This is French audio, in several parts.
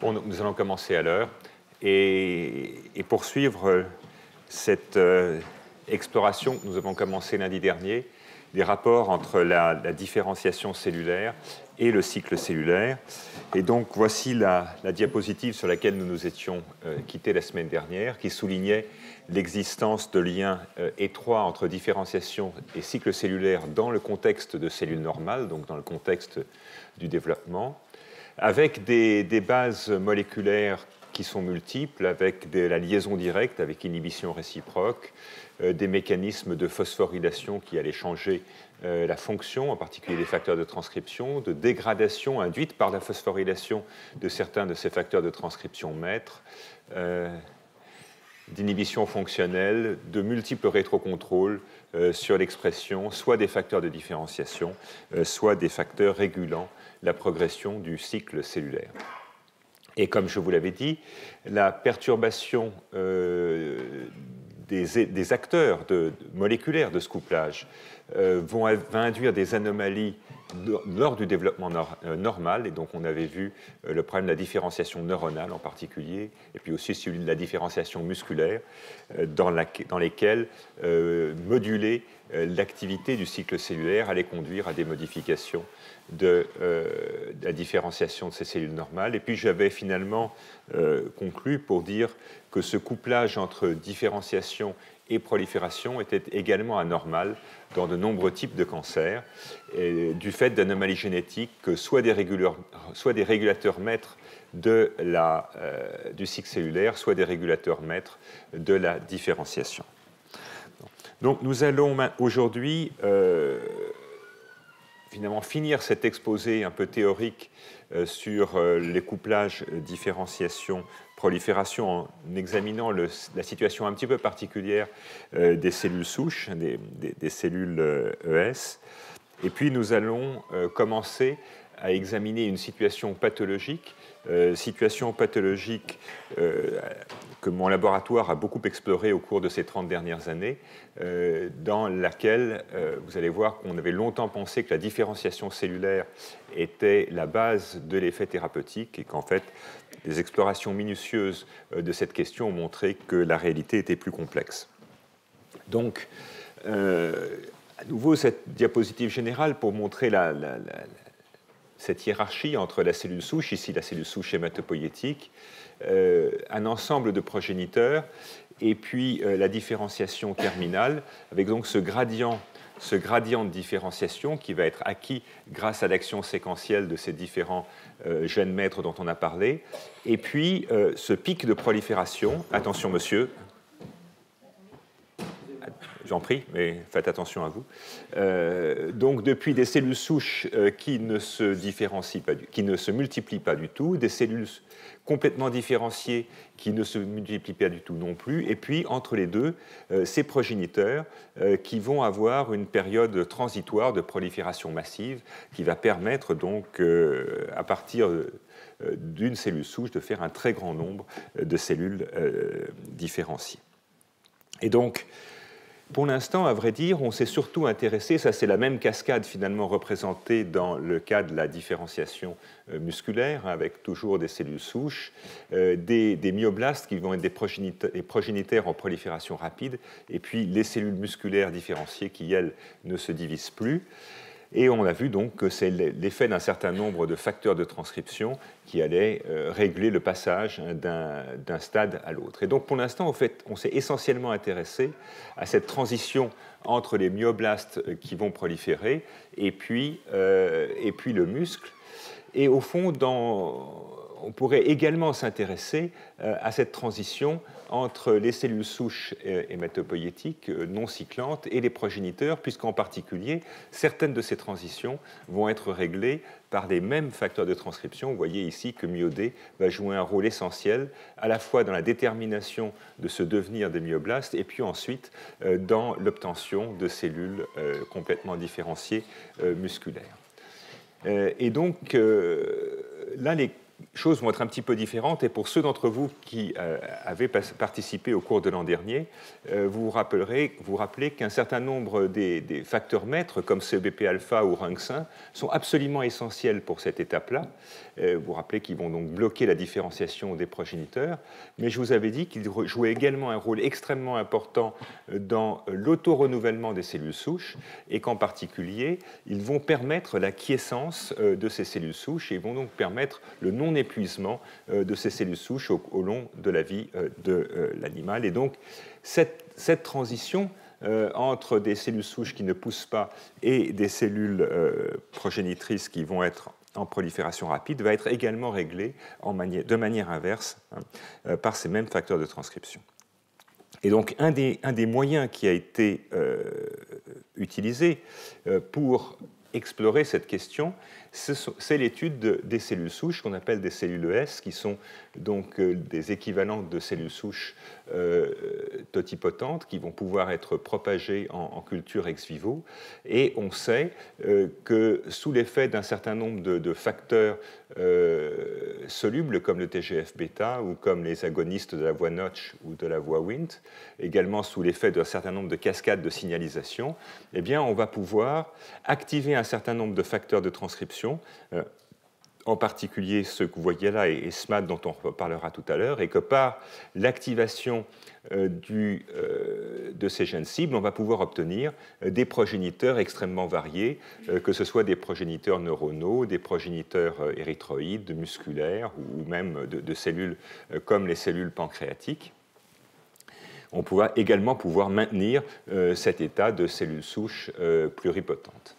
Bon, nous allons commencer à l'heure et poursuivre cette exploration que nous avons commencé lundi dernier, des rapports entre la différenciation cellulaire et le cycle cellulaire. Et donc, voici la diapositive sur laquelle nous nous étions quittés la semaine dernière, qui soulignait l'existence de liens étroits entre différenciation et cycle cellulaire dans le contexte de cellules normales, donc dans le contexte du développement, avec des bases moléculaires qui sont multiples, avec la liaison directe, avec inhibition réciproque, des mécanismes de phosphorylation qui allaient changer la fonction, en particulier des facteurs de transcription, de dégradation induite par la phosphorylation de certains de ces facteurs de transcription maîtres, d'inhibition fonctionnelle, de multiples rétrocontrôles sur l'expression, soit des facteurs de différenciation, soit des facteurs régulant la progression du cycle cellulaire. Et comme je vous l'avais dit, la perturbation des acteurs moléculaires de ce couplage va induire des anomalies lors du développement normal, et donc on avait vu le problème de la différenciation neuronale en particulier, et puis aussi celui de la différenciation musculaire, dans lesquels moduler l'activité du cycle cellulaire allait conduire à des modifications de la différenciation de ces cellules normales. Et puis j'avais finalement conclu pour dire que ce couplage entre différenciation et prolifération était également anormal dans de nombreux types de cancers, du fait d'anomalies génétiques, soit des régulateurs maîtres du cycle cellulaire, soit des régulateurs maîtres de la différenciation. Donc nous allons aujourd'hui finalement finir cet exposé un peu théorique sur les couplages différenciation-prolifération en examinant la situation un petit peu particulière des cellules souches, des cellules ES. Et puis nous allons commencer à examiner une situation pathologique que mon laboratoire a beaucoup explorée au cours de ces 30 dernières années, dans laquelle vous allez voir qu'on avait longtemps pensé que la différenciation cellulaire était la base de l'effet thérapeutique et qu'en fait, les explorations minutieuses de cette question ont montré que la réalité était plus complexe. Donc, à nouveau, cette diapositive générale pour montrer cette hiérarchie entre la cellule souche, ici la cellule souche hématopoïétique, un ensemble de progéniteurs, et puis la différenciation terminale, avec donc ce gradient de différenciation qui va être acquis grâce à l'action séquentielle de ces différents gènes maîtres dont on a parlé, et puis ce pic de prolifération, attention monsieur, j'en prie, mais faites attention à vous. Donc, depuis des cellules souches qui ne se multiplient pas du tout, des cellules complètement différenciées qui ne se multiplient pas du tout non plus, et puis entre les deux, ces progéniteurs qui vont avoir une période transitoire de prolifération massive qui va permettre donc, à partir d'une cellule souche, de faire un très grand nombre de cellules différenciées. Et donc, pour l'instant, à vrai dire, on s'est surtout intéressé, ça c'est la même cascade finalement représentée dans le cas de la différenciation musculaire, avec toujours des cellules souches, des myoblastes qui vont être des progénitaires en prolifération rapide, et puis les cellules musculaires différenciées qui, elles, ne se divisent plus. Et on a vu donc que c'est l'effet d'un certain nombre de facteurs de transcription qui allaient régler le passage d'un stade à l'autre. Et donc pour l'instant, en fait, on s'est essentiellement intéressé à cette transition entre les myoblastes qui vont proliférer et puis le muscle. Et au fond, on pourrait également s'intéresser à cette transition entre les cellules souches hématopoïétiques non cyclantes et les progéniteurs, puisqu'en particulier, certaines de ces transitions vont être réglées par les mêmes facteurs de transcription. Vous voyez ici que MyoD va jouer un rôle essentiel, à la fois dans la détermination de ce devenir des myoblastes, et puis ensuite dans l'obtention de cellules complètement différenciées musculaires. Et donc, là, choses vont être un petit peu différentes. Et pour ceux d'entre vous qui avaient participé au cours de l'an dernier, vous rappelez qu'un certain nombre des facteurs maîtres, comme CEBP-alpha ou RUNX1, sont absolument essentiels pour cette étape-là. Vous rappelez qu'ils vont donc bloquer la différenciation des progéniteurs. Mais je vous avais dit qu'ils jouaient également un rôle extrêmement important dans l'auto-renouvellement des cellules souches, et qu'en particulier, ils vont permettre la quiescence de ces cellules souches et vont donc permettre le non-épuisement de ces cellules souches au long de la vie de l'animal. Et donc, cette transition entre des cellules souches qui ne poussent pas et des cellules progénitrices qui vont être en prolifération rapide va être également réglée de manière inverse par ces mêmes facteurs de transcription. Et donc, un des moyens qui a été utilisé pour explorer cette question, c'est l'étude des cellules souches qu'on appelle des cellules ES, qui sont donc des équivalents de cellules souches totipotentes qui vont pouvoir être propagées en culture ex vivo. Et on sait que sous l'effet d'un certain nombre de facteurs solubles, comme le TGF-bêta ou comme les agonistes de la voie Notch ou de la voie Wnt, également sous l'effet d'un certain nombre de cascades de signalisation, eh bien, on va pouvoir activer un certain nombre de facteurs de transcription, en particulier ceux que vous voyez là et SMAD dont on reparlera tout à l'heure, et que par l'activation de ces gènes cibles, on va pouvoir obtenir des progéniteurs extrêmement variés, que ce soit des progéniteurs neuronaux, des progéniteurs érythroïdes, musculaires, ou même de cellules comme les cellules pancréatiques. On pourra également maintenir cet état de cellules souches pluripotentes.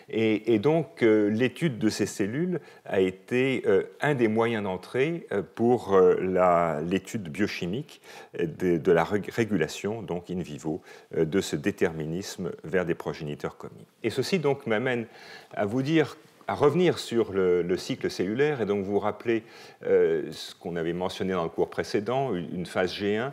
Et donc, l'étude de ces cellules a été un des moyens d'entrée pour l'étude biochimique de la régulation, donc in vivo, de ce déterminisme vers des progéniteurs communs. Et ceci donc m'amène à revenir sur le cycle cellulaire et donc vous rappeler ce qu'on avait mentionné dans le cours précédent, une phase G1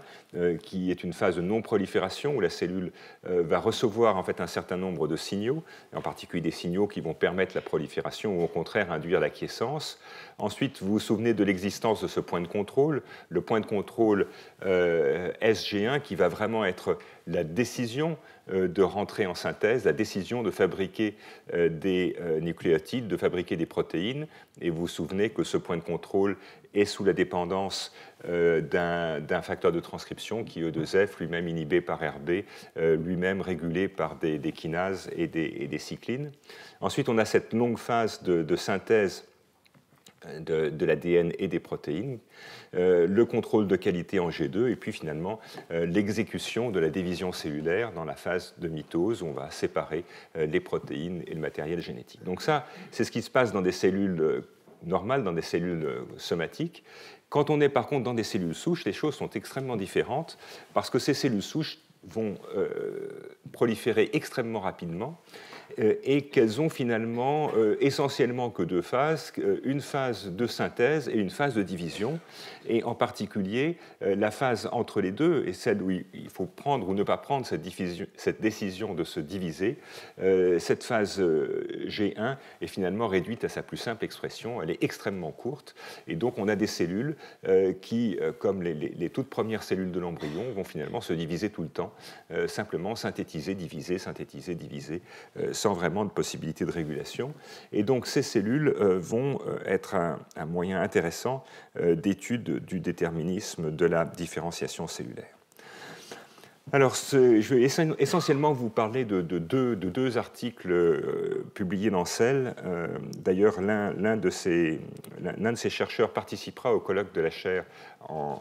qui est une phase de non-prolifération où la cellule va recevoir en fait un certain nombre de signaux, en particulier des signaux qui vont permettre la prolifération ou au contraire induire la quiescence. Ensuite, vous vous souvenez de l'existence de ce point de contrôle, le point de contrôle SG1 qui va vraiment être la décision de rentrer en synthèse, la décision de fabriquer des nucléotides, de fabriquer des protéines. Et vous vous souvenez que ce point de contrôle est sous la dépendance d'un facteur de transcription qui est E2F, lui-même inhibé par RB, lui-même régulé par des kinases et des cyclines. Ensuite, on a cette longue phase de synthèse de l'ADN et des protéines, le contrôle de qualité en G2, et puis finalement l'exécution de la division cellulaire dans la phase de mitose où on va séparer les protéines et le matériel génétique. Donc ça, c'est ce qui se passe dans des cellules normales, dans des cellules somatiques. Quand on est par contre dans des cellules souches, les choses sont extrêmement différentes parce que ces cellules souches vont proliférer extrêmement rapidement et qu'elles ont finalement essentiellement que deux phases, une phase de synthèse et une phase de division. Et en particulier, la phase entre les deux est celle où il faut prendre ou ne pas prendre cette décision de se diviser. Cette phase G1 est finalement réduite à sa plus simple expression. Elle est extrêmement courte. Et donc, on a des cellules qui, comme les toutes premières cellules de l'embryon, vont finalement se diviser tout le temps, simplement synthétiser, diviser, sans vraiment de possibilité de régulation. Et donc ces cellules vont être un moyen intéressant d'étude du déterminisme de la différenciation cellulaire. Alors, je vais essentiellement vous parler de deux articles publiés dans Cell. D'ailleurs, l'un de ces chercheurs participera au colloque de la chaire en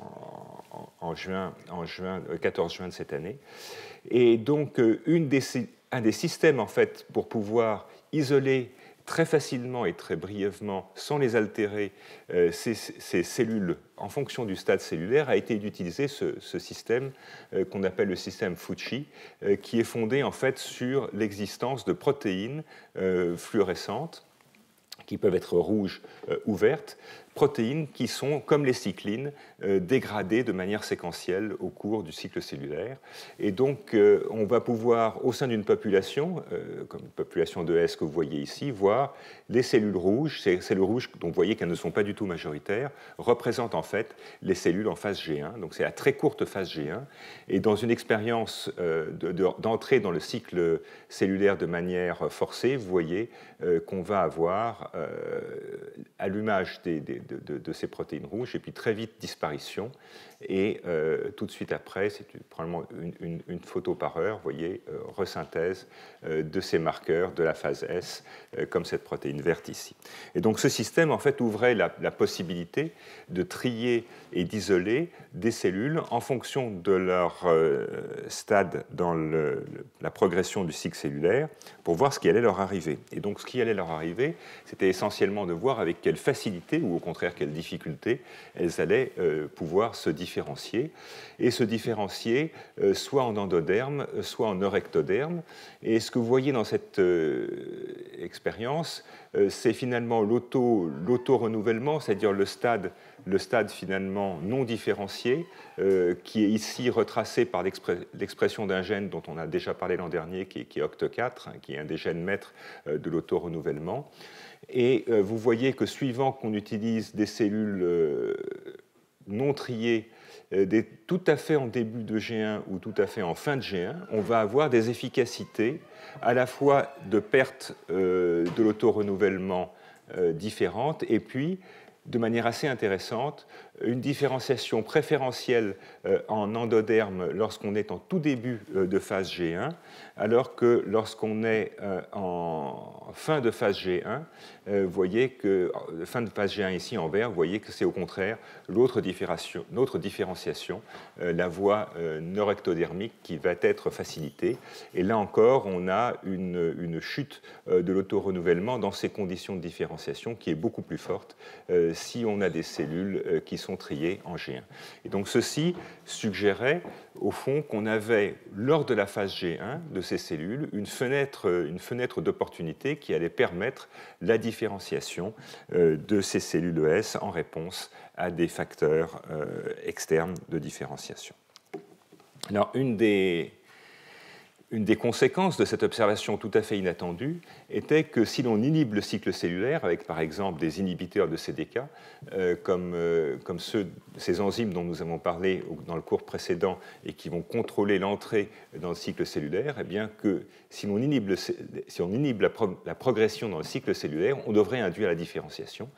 14 juin de cette année. Et donc, un des systèmes, en fait, pour pouvoir isoler très facilement et très brièvement, sans les altérer, ces cellules en fonction du stade cellulaire, a été d'utiliser ce système qu'on appelle le système Fuchs, qui est fondé en fait sur l'existence de protéines fluorescentes qui peuvent être rouges ou vertes, protéines qui sont, comme les cyclines, dégradées de manière séquentielle au cours du cycle cellulaire. Et donc, on va pouvoir, au sein d'une population, comme une population de S que vous voyez ici, voir les cellules rouges. Ces cellules rouges, dont vous voyez qu'elles ne sont pas du tout majoritaires, représentent en fait les cellules en phase G1. Donc, c'est la très courte phase G1. Et dans une expérience d'entrée dans le cycle cellulaire de manière forcée, vous voyez qu'on va avoir allumage de ces protéines rouges et puis très vite disparition. Et tout de suite après, c'est probablement une photo par heure, vous voyez, resynthèse de ces marqueurs de la phase S, comme cette protéine verte ici. Et donc ce système, en fait, ouvrait la possibilité de trier et d'isoler des cellules en fonction de leur stade dans la progression du cycle cellulaire pour voir ce qui allait leur arriver. Et donc ce qui allait leur arriver, c'était essentiellement de voir avec quelle facilité ou au contraire quelle difficulté elles allaient pouvoir se différencier, et se différencier soit en endoderme, soit en eurectoderme. Et ce que vous voyez dans cette expérience, c'est finalement l'auto-renouvellement, c'est-à-dire le stade finalement non différencié, qui est ici retracé par l'expression d'un gène dont on a déjà parlé l'an dernier, qui est OCT4, qui est un des gènes maîtres de l'auto-renouvellement. Et vous voyez que suivant qu'on utilise des cellules non triées, tout à fait en début de G1 ou tout à fait en fin de G1, on va avoir des efficacités à la fois de perte de l'auto-renouvellement différentes et puis, de manière assez intéressante, une différenciation préférentielle en endoderme lorsqu'on est en tout début de phase G1, alors que lorsqu'on est en fin de phase G1, vous voyez que, fin de phase G1 ici en vert, vous voyez que c'est au contraire l'autre différenciation, la voie neurectodermique qui va être facilitée. Et là encore, on a une chute de l'auto-renouvellement dans ces conditions de différenciation qui est beaucoup plus forte si on a des cellules qui sont triées en G1. Et donc ceci suggérait au fond qu'on avait, lors de la phase G1 de ces cellules, une fenêtre d'opportunité qui allait permettre la différenciation de ces cellules ES en réponse à des facteurs externes de différenciation. Alors, une des conséquences de cette observation tout à fait inattendue était que si l'on inhibe le cycle cellulaire, avec par exemple des inhibiteurs de CDK, comme ces enzymes dont nous avons parlé dans le cours précédent et qui vont contrôler l'entrée dans le cycle cellulaire, eh bien que si on inhibe la progression dans le cycle cellulaire, on devrait induire la différenciation.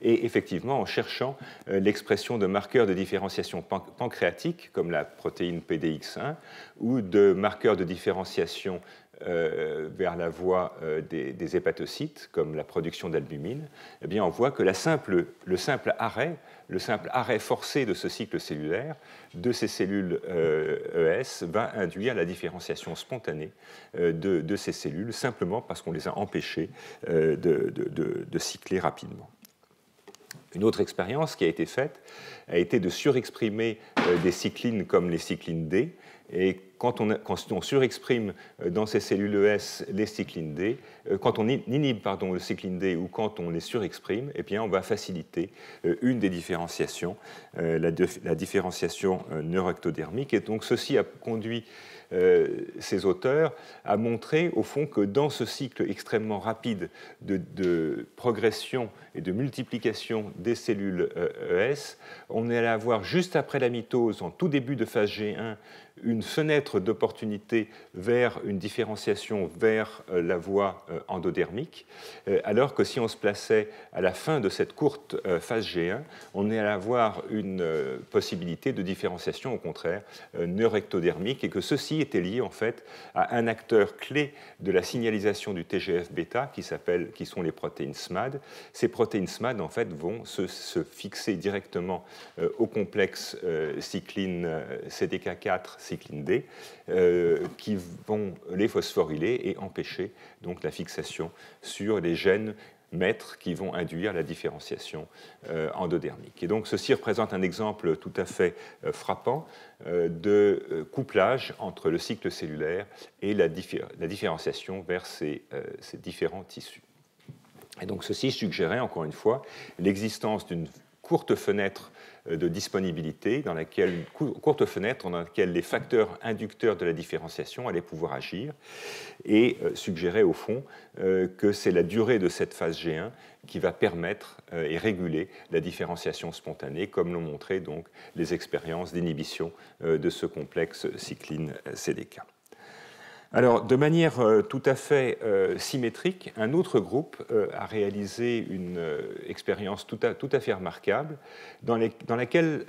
Et effectivement, en cherchant l'expression de marqueurs de différenciation pancréatique, comme la protéine PDX1, ou de marqueurs de différenciation vers la voie des hépatocytes, comme la production d'albumine, eh bien, on voit que le simple arrêt forcé de ce cycle cellulaire, de ces cellules ES, va induire la différenciation spontanée de ces cellules, simplement parce qu'on les a empêchées de cycler rapidement. Une autre expérience qui a été faite a été de surexprimer des cyclines comme les cyclines D. Et quand on surexprime dans ces cellules ES les cyclines D, quand on inhibe le cycline D ou quand on les surexprime, eh bien on va faciliter une des différenciations, la différenciation neurectodermique. Et donc ceci a conduit ces auteurs à montrer au fond que dans ce cycle extrêmement rapide de progression et de multiplication des cellules ES, on allait avoir juste après la mitose, en tout début de phase G1, une fenêtre d'opportunité vers une différenciation vers la voie endodermique, alors que si on se plaçait à la fin de cette courte phase G1, on allait avoir une possibilité de différenciation au contraire neurectodermique, et que ceci était lié en fait à un acteur clé de la signalisation du TGF-bêta qui sont les protéines SMAD. Ces protéines SMAD en fait vont se fixer directement au complexe cycline CDK4 cycline D, qui vont les phosphoryler et empêcher donc la fixation sur les gènes maîtres qui vont induire la différenciation endodermique. Et donc ceci représente un exemple tout à fait frappant de couplage entre le cycle cellulaire et la différenciation vers ces différents tissus. Et donc ceci suggérait, encore une fois, l'existence d'une courte fenêtre de disponibilité, courte fenêtre dans laquelle les facteurs inducteurs de la différenciation allaient pouvoir agir, et suggérait au fond que c'est la durée de cette phase G1 qui va permettre et réguler la différenciation spontanée, comme l'ont montré donc les expériences d'inhibition de ce complexe cycline-CDK. Alors, de manière tout à fait symétrique, un autre groupe a réalisé une expérience tout à fait remarquable dans laquelle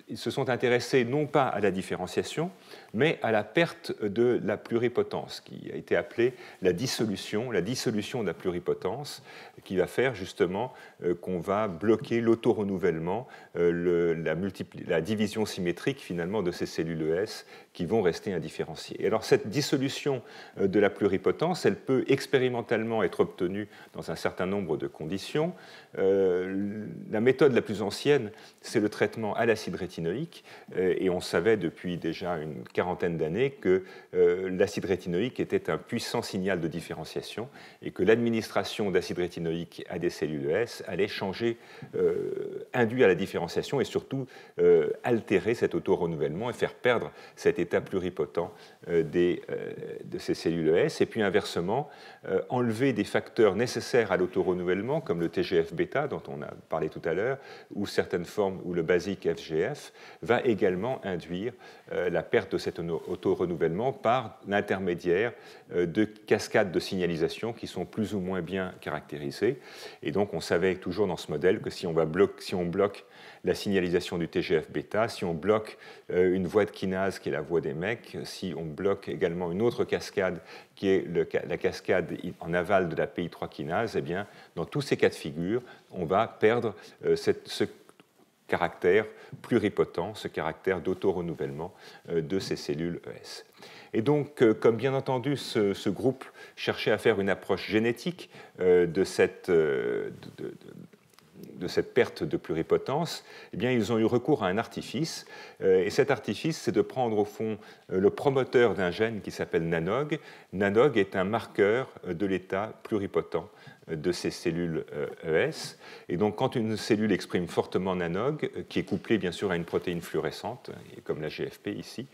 ils se sont intéressés non pas à la différenciation, mais à la perte de la pluripotence, qui a été appelée la dissolution de la pluripotence, qui va faire justement qu'on va bloquer l'autorenouvellement, la division symétrique finalement de ces cellules ES qui vont rester indifférenciées. Et alors cette dissolution de la pluripotence, elle peut expérimentalement être obtenue dans un certain nombre de conditions. La méthode la plus ancienne, c'est le traitement à l'acide rétinoïque, et on savait depuis déjà une quarantaine d'années que l'acide rétinoïque était un puissant signal de différenciation et que l'administration d'acide rétinoïque à des cellules ES allait changer, induire la différenciation et surtout altérer cet autorenouvellement et faire perdre cet état pluripotent de ces cellules ES, et puis inversement, enlever des facteurs nécessaires à l'autorenouvellement, comme le TGF-bêta dont on a parlé tout à l'heure, ou certaines formes, ou le basique FGF, va également induire la perte de cet autorenouvellement par l'intermédiaire de cascades de signalisation qui sont plus ou moins bien caractérisées. Et donc on savait toujours dans ce modèle que si on bloque la signalisation du TGF-bêta, si on bloque une voie de kinase qui est la voie des MEC, si on bloque également une autre cascade qui est la cascade en aval de la PI3 kinase, eh bien, dans tous ces cas de figure, on va perdre ce caractère pluripotent, ce caractère d'autorenouvellement de ces cellules ES. Et donc, comme bien entendu, ce groupe cherchait à faire une approche génétique de cette perte de pluripotence, eh bien, ils ont eu recours à un artifice. Et cet artifice, c'est de prendre au fond le promoteur d'un gène qui s'appelle NANOG. NANOG est un marqueur de l'état pluripotent de ces cellules ES. Et donc, quand une cellule exprime fortement NANOG, qui est couplée bien sûr à une protéine fluorescente, comme la GFP ici,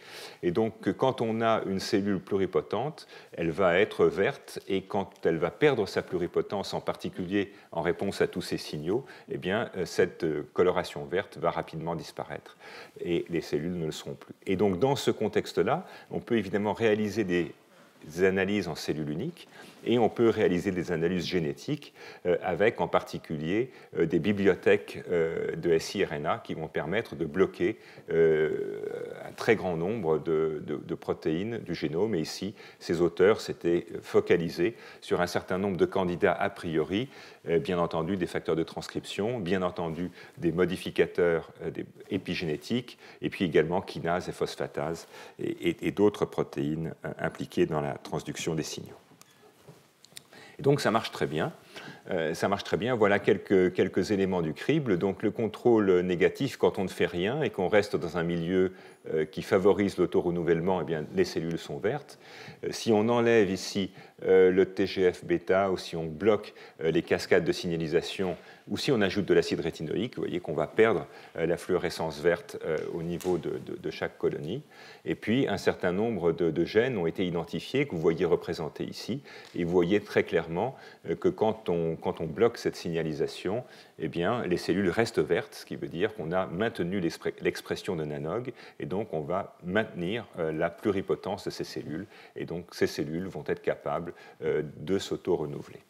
et donc quand on a une cellule pluripotente, elle va être verte, et quand elle va perdre sa pluripotence, en particulier en réponse à tous ces signaux, eh bien, cette coloration verte va rapidement disparaître, et les cellules ne le seront plus. Et donc, dans ce contexte-là, on peut évidemment réaliser des analyses en cellules uniques, et on peut réaliser des analyses génétiques avec en particulier des bibliothèques de siRNA qui vont permettre de bloquer un très grand nombre de protéines du génome. Et ici, ces auteurs s'étaient focalisés sur un certain nombre de candidats a priori, bien entendu des facteurs de transcription, bien entendu des modificateurs épigénétiques, et puis également kinases et phosphatases et d'autres protéines impliquées dans la transduction des signaux. Et donc ça marche très bien. Voilà quelques éléments du crible. Donc le contrôle négatif, quand on ne fait rien et qu'on reste dans un milieu qui favorise l'autorenouvellement, eh bien, les cellules sont vertes. Si on enlève ici le TGF-bêta, ou si on bloque les cascades de signalisation, ou si on ajoute de l'acide rétinoïque, vous voyez qu'on va perdre la fluorescence verte au niveau de chaque colonie. Et puis, un certain nombre de gènes ont été identifiés, que vous voyez représentés ici. Et vous voyez très clairement que quand on bloque cette signalisation, eh bien, les cellules restent vertes, ce qui veut dire qu'on a maintenu l'expression de NANOG, et donc on va maintenir la pluripotence de ces cellules, et donc ces cellules vont être capables de s'auto-renouveler.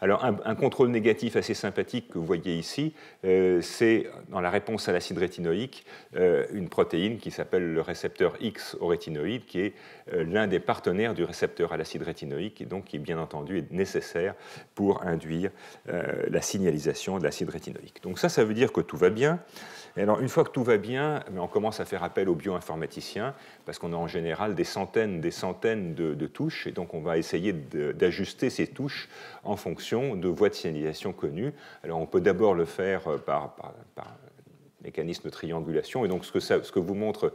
Alors, un contrôle négatif assez sympathique que vous voyez ici, c'est dans la réponse à l'acide rétinoïque, une protéine qui s'appelle le récepteur X au rétinoïde, qui est l'un des partenaires du récepteur à l'acide rétinoïque, et donc qui, bien entendu, est nécessaire pour induire la signalisation de l'acide rétinoïque. Donc ça veut dire que tout va bien. Et alors, une fois que tout va bien, on commence à faire appel aux bioinformaticiens, parce qu'on a en général des centaines de touches, et donc on va essayer d'ajuster ces touches en fonction de voies de signalisation connues. Alors, on peut d'abord le faire par mécanisme de triangulation, et donc ce que vous montre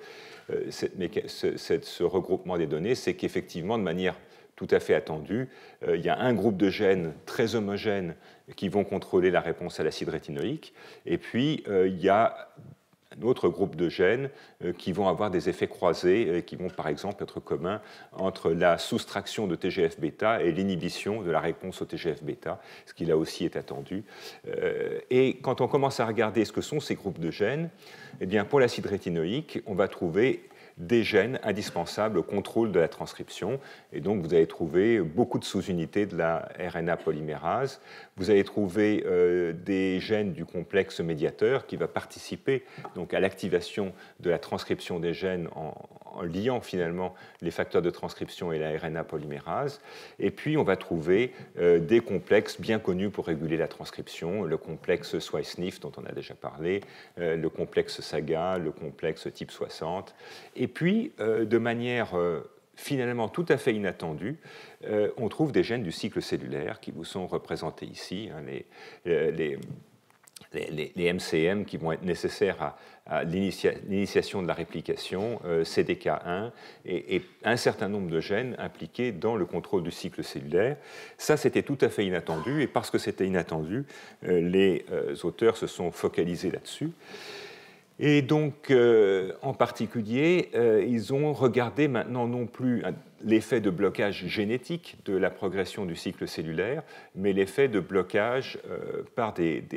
ce regroupement des données, c'est qu'effectivement, de manière tout à fait attendu. Il y a un groupe de gènes très homogènes qui vont contrôler la réponse à l'acide rétinoïque, et puis il y a un autre groupe de gènes qui vont avoir des effets croisés, qui vont par exemple être communs entre la soustraction de TGF-bêta et l'inhibition de la réponse au TGF-bêta, ce qui là aussi est attendu. Et quand on commence à regarder ce que sont ces groupes de gènes, eh bien, pour l'acide rétinoïque, on va trouver des gènes indispensables au contrôle de la transcription. Et donc, vous allez trouver beaucoup de sous-unités de la RNA polymérase. Vous allez trouver des gènes du complexe médiateur qui va participer donc, à l'activation de la transcription des gènes en liant finalement les facteurs de transcription et la RNA polymérase. Et puis, on va trouver des complexes bien connus pour réguler la transcription, le complexe SWI/SNF dont on a déjà parlé, le complexe SAGA, le complexe type 60. Et puis, de manière finalement tout à fait inattendue, on trouve des gènes du cycle cellulaire qui vous sont représentés ici, hein, les MCM qui vont être nécessaires à l'initiation de la réplication, CDK1 et un certain nombre de gènes impliqués dans le contrôle du cycle cellulaire. Ça, c'était tout à fait inattendu, et parce que c'était inattendu, les auteurs se sont focalisés là-dessus. Et donc, en particulier, ils ont regardé maintenant non plus l'effet de blocage génétique de la progression du cycle cellulaire, mais l'effet de blocage par des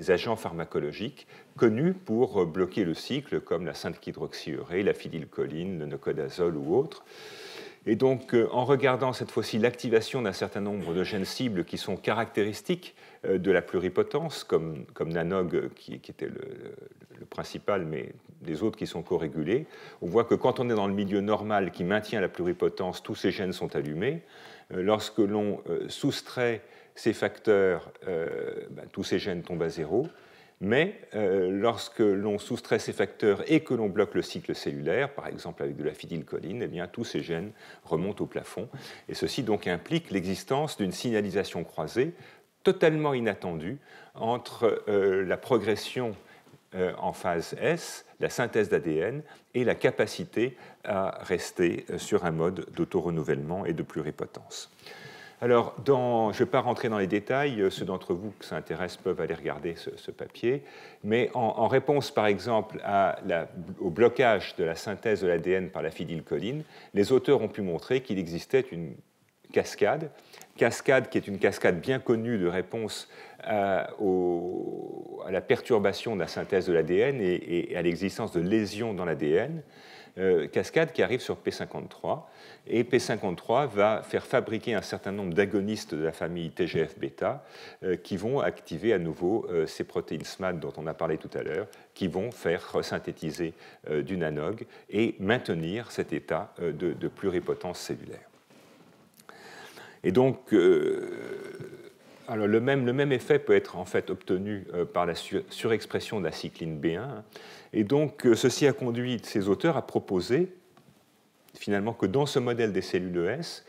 agents pharmacologiques connus pour bloquer le cycle, comme la 5-hydroxyurée, la phénylcholine, le nocodazole ou autres. Et donc, en regardant cette fois-ci l'activation d'un certain nombre de gènes cibles qui sont caractéristiques de la pluripotence, comme NANOG qui était le principal, mais des autres qui sont co-régulés, on voit que quand on est dans le milieu normal qui maintient la pluripotence, tous ces gènes sont allumés. Lorsque l'on soustrait ces facteurs, tous ces gènes tombent à zéro. Mais lorsque l'on soustrait ces facteurs et que l'on bloque le cycle cellulaire, par exemple avec de la phénylcholine, eh bien, tous ces gènes remontent au plafond. Et ceci donc implique l'existence d'une signalisation croisée totalement inattendue entre la progression en phase S, la synthèse d'ADN, et la capacité à rester sur un mode d'autorenouvellement et de pluripotence. Alors, je ne vais pas rentrer dans les détails, ceux d'entre vous que ça intéresse peuvent aller regarder ce papier, mais en réponse, par exemple, au blocage de la synthèse de l'ADN par la phénylcholine, les auteurs ont pu montrer qu'il existait une cascade qui est une cascade bien connue de réponse à la perturbation de la synthèse de l'ADN et à l'existence de lésions dans l'ADN, cascade qui arrive sur P53, et P53 va faire fabriquer un certain nombre d'agonistes de la famille TGF-bêta qui vont activer à nouveau ces protéines SMAD dont on a parlé tout à l'heure, qui vont faire resynthétiser du NANOG et maintenir cet état de pluripotence cellulaire. Et donc, alors le même effet peut être en fait obtenu par la surexpression de la cycline B1. Et donc, ceci a conduit ces auteurs à proposer finalement que dans ce modèle des cellules ES,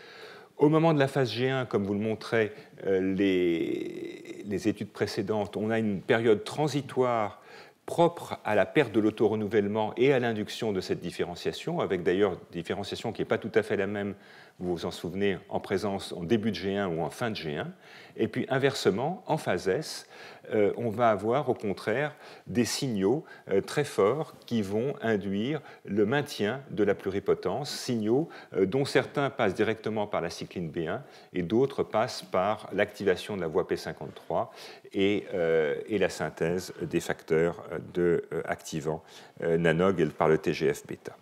au moment de la phase G1, comme vous le montraient les études précédentes, on a une période transitoire propre à la perte de l'autorenouvellement et à l'induction de cette différenciation, avec d'ailleurs une différenciation qui n'est pas tout à fait la même, vous vous en souvenez, en présence en début de G1 ou en fin de G1. Et puis inversement, en phase S, on va avoir au contraire des signaux très forts qui vont induire le maintien de la pluripotence, signaux dont certains passent directement par la cycline B1 et d'autres passent par l'activation de la voie P53 et la synthèse des facteurs activant NANOG par le TGF-bêta.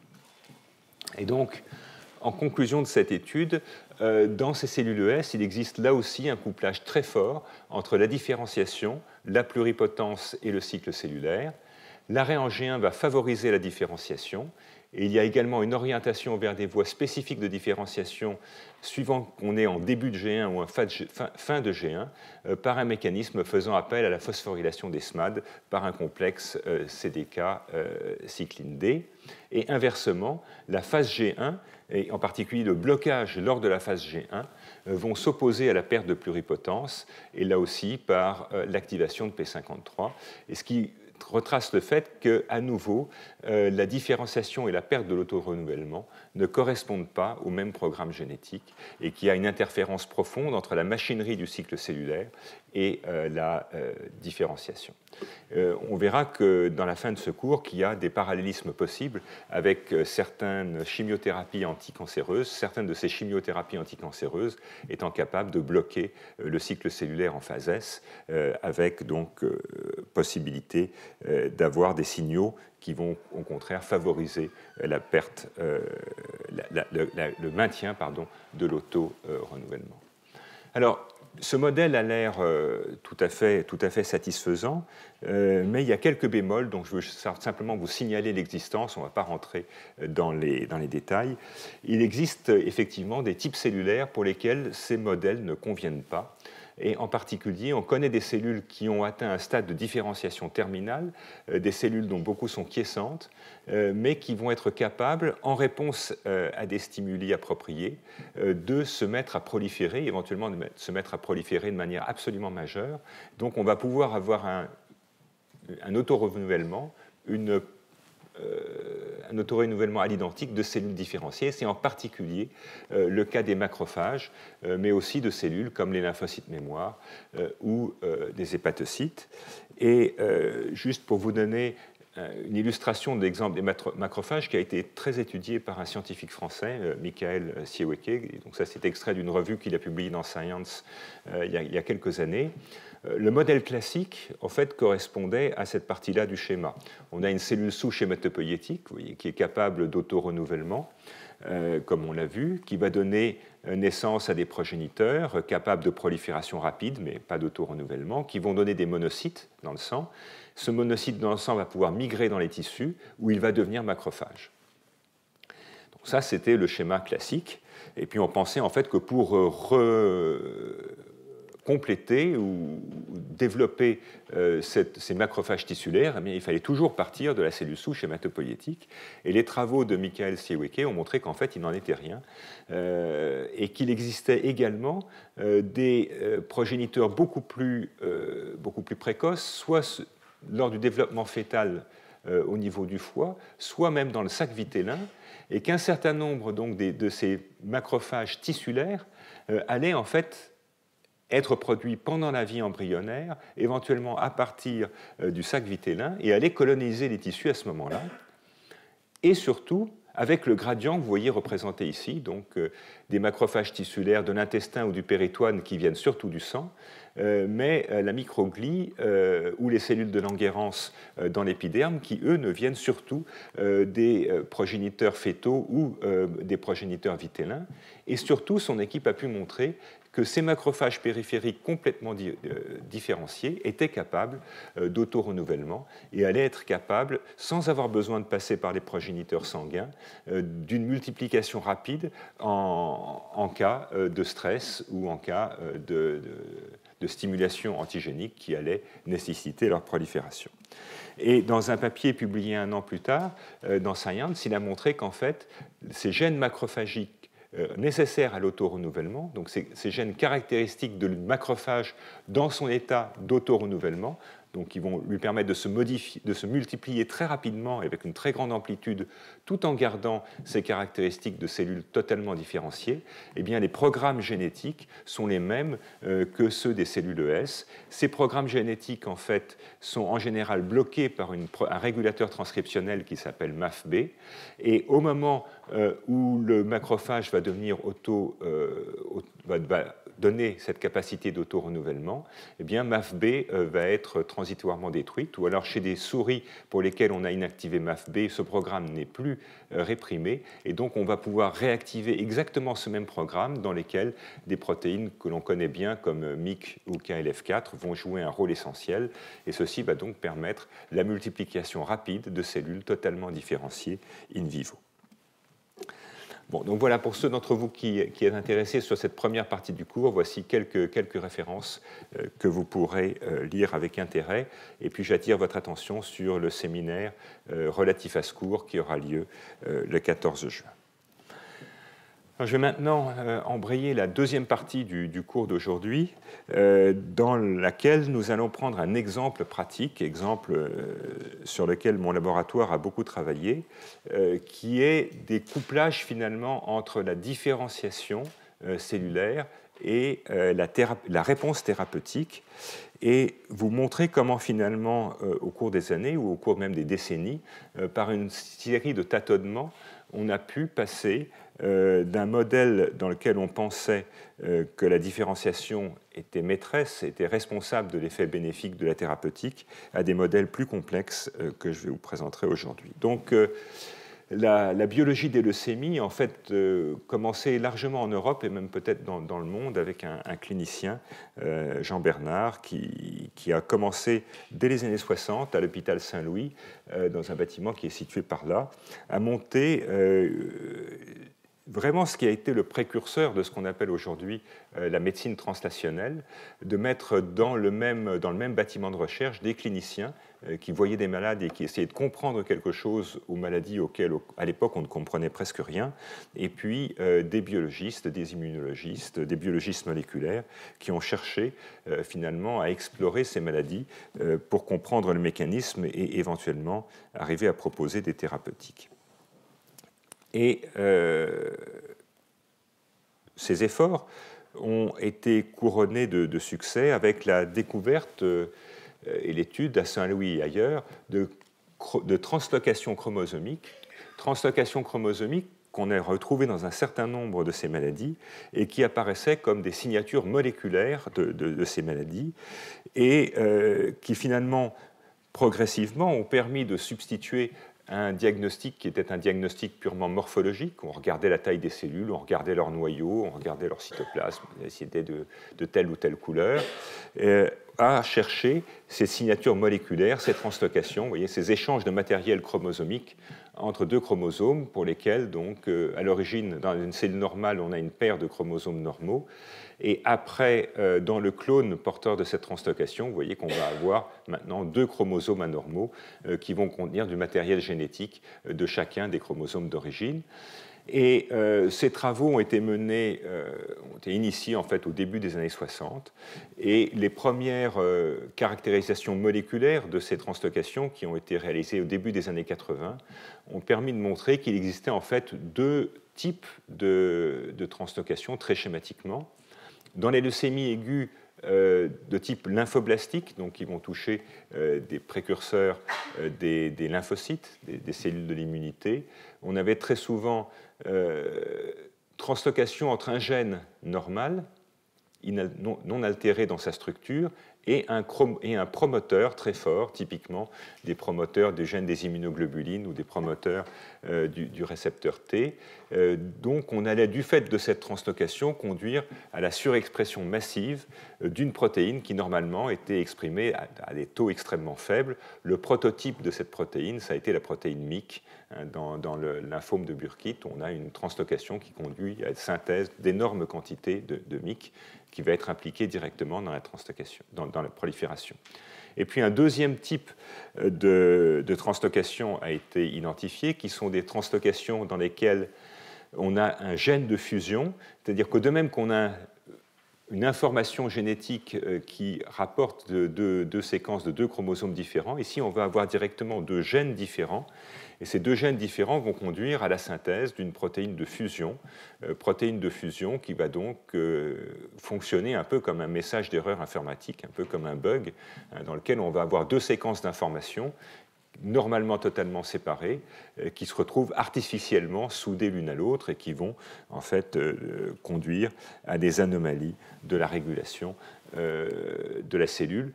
Et donc, en conclusion de cette étude, dans ces cellules ES, il existe là aussi un couplage très fort entre la différenciation, la pluripotence et le cycle cellulaire. L'arrêt en G1 va favoriser la différenciation. Et il y a également une orientation vers des voies spécifiques de différenciation suivant qu'on est en début de G1 ou en fin de G1 par un mécanisme faisant appel à la phosphorylation des SMAD par un complexe CDK cycline D. Et inversement, la phase G1, et en particulier le blocage lors de la phase G1, vont s'opposer à la perte de pluripotence, et là aussi par l'activation de P53. Et ce qui retrace le fait qu'à nouveau, la différenciation et la perte de l'autorenouvellement ne correspondent pas au même programme génétique et qu'il y a une interférence profonde entre la machinerie du cycle cellulaire et la différenciation. On verra que dans la fin de ce cours qu'il y a des parallélismes possibles avec certaines chimiothérapies anticancéreuses, certaines de ces chimiothérapies anticancéreuses étant capables de bloquer le cycle cellulaire en phase S, avec donc possibilité d'avoir des signaux qui vont au contraire favoriser la perte, le maintien de l'auto-renouvellement. Alors, ce modèle a l'air tout à fait satisfaisant, mais il y a quelques bémols dont je veux simplement vous signaler l'existence, on ne va pas rentrer dans les détails. Il existe effectivement des types cellulaires pour lesquels ces modèles ne conviennent pas. Et en particulier, on connaît des cellules qui ont atteint un stade de différenciation terminale, des cellules dont beaucoup sont quiescentes, mais qui vont être capables, en réponse à des stimuli appropriés, de se mettre à proliférer, éventuellement de se mettre à proliférer de manière absolument majeure. Donc on va pouvoir avoir un auto-renouvellement, un auto-renouvellement à l'identique de cellules différenciées. C'est en particulier le cas des macrophages, mais aussi de cellules comme les lymphocytes mémoire ou des hépatocytes. Et juste pour vous donner une illustration de l'exemple des macrophages qui a été très étudié par un scientifique français, Michael Sieweke. Donc ça, c'est extrait d'une revue qu'il a publiée dans Science il y a quelques années. Le modèle classique, en fait, correspondait à cette partie-là du schéma. On a une cellule souche hématopoïétique, vous voyez, qui est capable d'auto-renouvellement, comme on l'a vu, qui va donner naissance à des progéniteurs capables de prolifération rapide, mais pas d'auto-renouvellement, qui vont donner des monocytes dans le sang. Ce monocyte dans le sang va pouvoir migrer dans les tissus, où il va devenir macrophage. Donc ça, c'était le schéma classique. Et puis on pensait en fait que pour compléter ou développer ces macrophages tissulaires, eh bien, il fallait toujours partir de la cellule souche hématopoïétique. Et les travaux de Michael Sieweke ont montré qu'en fait, il n'en était rien et qu'il existait également des progéniteurs beaucoup plus précoces, soit lors du développement fœtal au niveau du foie, soit même dans le sac vitellin, et qu'un certain nombre donc, de ces macrophages tissulaires allaient en fait être produits pendant la vie embryonnaire, éventuellement à partir du sac vitellin, et aller coloniser les tissus à ce moment-là. Et surtout, avec le gradient que vous voyez représenté ici, donc des macrophages tissulaires de l'intestin ou du péritoine qui viennent surtout du sang, mais la microglie ou les cellules de Langerhans dans l'épiderme qui, eux, ne viennent surtout des progéniteurs fœtaux ou des progéniteurs vitellins. Et surtout, son équipe a pu montrer que ces macrophages périphériques complètement différenciés étaient capables d'auto-renouvellement et allaient être capables, sans avoir besoin de passer par les progéniteurs sanguins, d'une multiplication rapide en cas de stress ou en cas de stimulation antigénique qui allait nécessiter leur prolifération. Et dans un papier publié 1 an plus tard, dans Science, il a montré qu'en fait, ces gènes macrophagiques nécessaires à l'auto-renouvellement, donc ces gènes caractéristiques de macrophage dans son état d'auto-renouvellement, donc qui vont lui permettre de se multiplier très rapidement et avec une très grande amplitude, tout en gardant ces caractéristiques de cellules totalement différenciées, eh bien, les programmes génétiques sont les mêmes que ceux des cellules ES. Ces programmes génétiques, en fait, sont en général bloqués par un régulateur transcriptionnel qui s'appelle MAFB, et au moment où le macrophage va devenir va donner cette capacité d'auto-renouvellement, eh bien, MAFB va être transitoirement détruite, ou alors chez des souris pour lesquelles on a inactivé MAFB, ce programme n'est plus réprimé, et donc on va pouvoir réactiver exactement ce même programme dans lesquels des protéines que l'on connaît bien comme MYC ou KLF4 vont jouer un rôle essentiel, et ceci va donc permettre la multiplication rapide de cellules totalement différenciées in vivo. Bon, donc voilà, pour ceux d'entre vous qui êtes intéressés sur cette première partie du cours, voici quelques références que vous pourrez lire avec intérêt. Et puis j'attire votre attention sur le séminaire relatif à ce cours qui aura lieu le 14 juin. Alors, je vais maintenant embrayer la deuxième partie du cours d'aujourd'hui, dans laquelle nous allons prendre un exemple pratique, exemple sur lequel mon laboratoire a beaucoup travaillé, qui est des couplages finalement entre la différenciation cellulaire et la réponse thérapeutique, et vous montrer comment finalement, au cours des années ou au cours même des décennies, par une série de tâtonnements, on a pu passer d'un modèle dans lequel on pensait que la différenciation était maîtresse, était responsable de l'effet bénéfique de la thérapeutique, à des modèles plus complexes que je vous présenterai aujourd'hui. Donc, la biologie des leucémies, en fait, commençait largement en Europe et même peut-être dans le monde avec un clinicien, Jean Bernard, qui a commencé dès les années 60 à l'hôpital Saint-Louis, dans un bâtiment qui est situé par là, à monter vraiment ce qui a été le précurseur de ce qu'on appelle aujourd'hui la médecine translationnelle, de mettre dans le même bâtiment de recherche des cliniciens qui voyaient des malades et qui essayaient de comprendre quelque chose aux maladies auxquelles, à l'époque, on ne comprenait presque rien, et puis des biologistes, des immunologistes, des biologistes moléculaires qui ont cherché finalement à explorer ces maladies pour comprendre le mécanisme et éventuellement arriver à proposer des thérapeutiques. Et ces efforts ont été couronnés de succès avec la découverte et l'étude à Saint-Louis et ailleurs de translocation chromosomique qu'on a retrouvée dans un certain nombre de ces maladies et qui apparaissaient comme des signatures moléculaires de ces maladies et qui finalement, progressivement, ont permis de substituer un diagnostic qui était un diagnostic purement morphologique. On regardait la taille des cellules, on regardait leur noyau, on regardait leur cytoplasme, si c'était de telle ou telle couleur, à chercher ces signatures moléculaires, ces translocations, vous voyez, ces échanges de matériel chromosomique entre deux chromosomes pour lesquels, donc, à l'origine, dans une cellule normale, on a une paire de chromosomes normaux. Et après, dans le clone porteur de cette translocation, vous voyez qu'on va avoir maintenant deux chromosomes anormaux qui vont contenir du matériel génétique de chacun des chromosomes d'origine. Et ces travaux ont été menés, ont été initiés en fait au début des années 60, et les premières caractérisations moléculaires de ces translocations qui ont été réalisées au début des années 80 ont permis de montrer qu'il existait en fait deux types de translocations très schématiquement. Dans les leucémies aiguës de type lymphoblastique, donc qui vont toucher des précurseurs des lymphocytes, des cellules de l'immunité, on avait très souvent translocation entre un gène normal, non altéré dans sa structure, et un promoteur très fort, typiquement des promoteurs des gènes des immunoglobulines ou des promoteurs du récepteur T. Donc on allait, du fait de cette translocation, conduire à la surexpression massive d'une protéine qui normalement était exprimée à des taux extrêmement faibles. Le prototype de cette protéine, ça a été la protéine MYC. Dans le lymphome de Burkitt, on a une translocation qui conduit à la synthèse d'énormes quantités de MYC qui va être impliquée directement dans la translocation, dans la prolifération. Et puis un deuxième type de translocation a été identifié, qui sont des translocations dans lesquelles on a un gène de fusion, c'est-à-dire que de même qu'on a une information génétique qui rapporte deux séquences de deux chromosomes différents, ici on va avoir directement deux gènes différents, et ces deux gènes différents vont conduire à la synthèse d'une protéine de fusion qui va donc fonctionner un peu comme un message d'erreur informatique, un peu comme un bug, dans lequel on va avoir deux séquences d'informations normalement totalement séparées, qui se retrouvent artificiellement soudées l'une à l'autre et qui vont en fait conduire à des anomalies de la régulation de la cellule.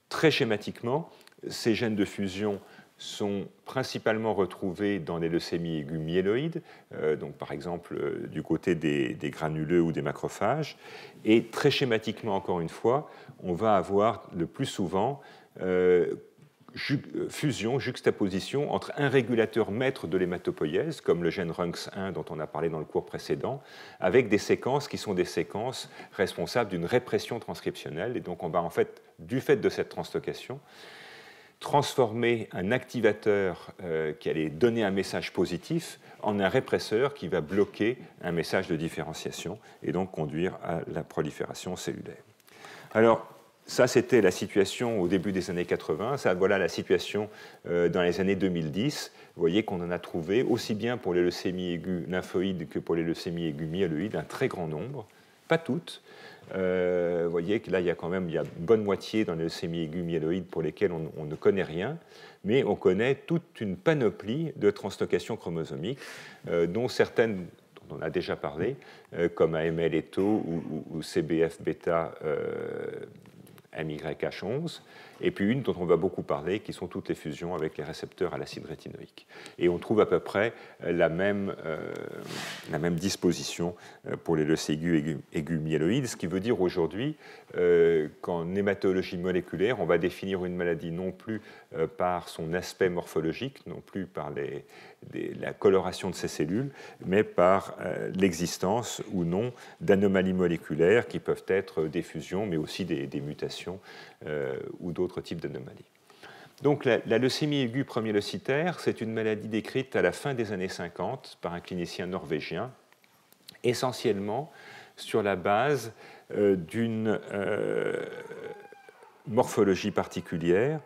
Très schématiquement, ces gènes de fusion sont principalement retrouvés dans les leucémies aiguës myéloïdes, donc par exemple du côté des granuleux ou des macrophages. Et très schématiquement, encore une fois, on va avoir le plus souvent fusion, juxtaposition entre un régulateur maître de l'hématopoïèse, comme le gène RUNX1 dont on a parlé dans le cours précédent, avec des séquences qui sont des séquences responsables d'une répression transcriptionnelle. Et donc on va en fait, du fait de cette translocation, transformer un activateur qui allait donner un message positif en un répresseur qui va bloquer un message de différenciation et donc conduire à la prolifération cellulaire. Alors, ça, c'était la situation au début des années 80. Ça, voilà la situation dans les années 2010. Vous voyez qu'on en a trouvé, aussi bien pour les leucémies aiguës lymphoïdes que pour les leucémies aiguës myéloïdes, un très grand nombre. Pas toutes. Vous voyez que là, il y a une bonne moitié dans les leucémies aiguës myéloïdes pour lesquelles on ne connaît rien, mais on connaît toute une panoplie de translocations chromosomiques, dont certaines dont on a déjà parlé, comme AML et tau ou CBF-bêta MYH11, et puis une dont on va beaucoup parler, qui sont toutes les fusions avec les récepteurs à l'acide rétinoïque. Et on trouve à peu près la même disposition pour les leucémies aiguës myéloïdes, ce qui veut dire aujourd'hui qu'en hématologie moléculaire, on va définir une maladie non plus par son aspect morphologique, non plus par la coloration de ces cellules, mais par l'existence ou non d'anomalies moléculaires qui peuvent être des fusions, mais aussi des mutations ou d'autres types d'anomalies. Donc la leucémie aiguë premier-leucitaire, c'est une maladie décrite à la fin des années 50 par un clinicien norvégien, essentiellement sur la base d'une morphologie particulière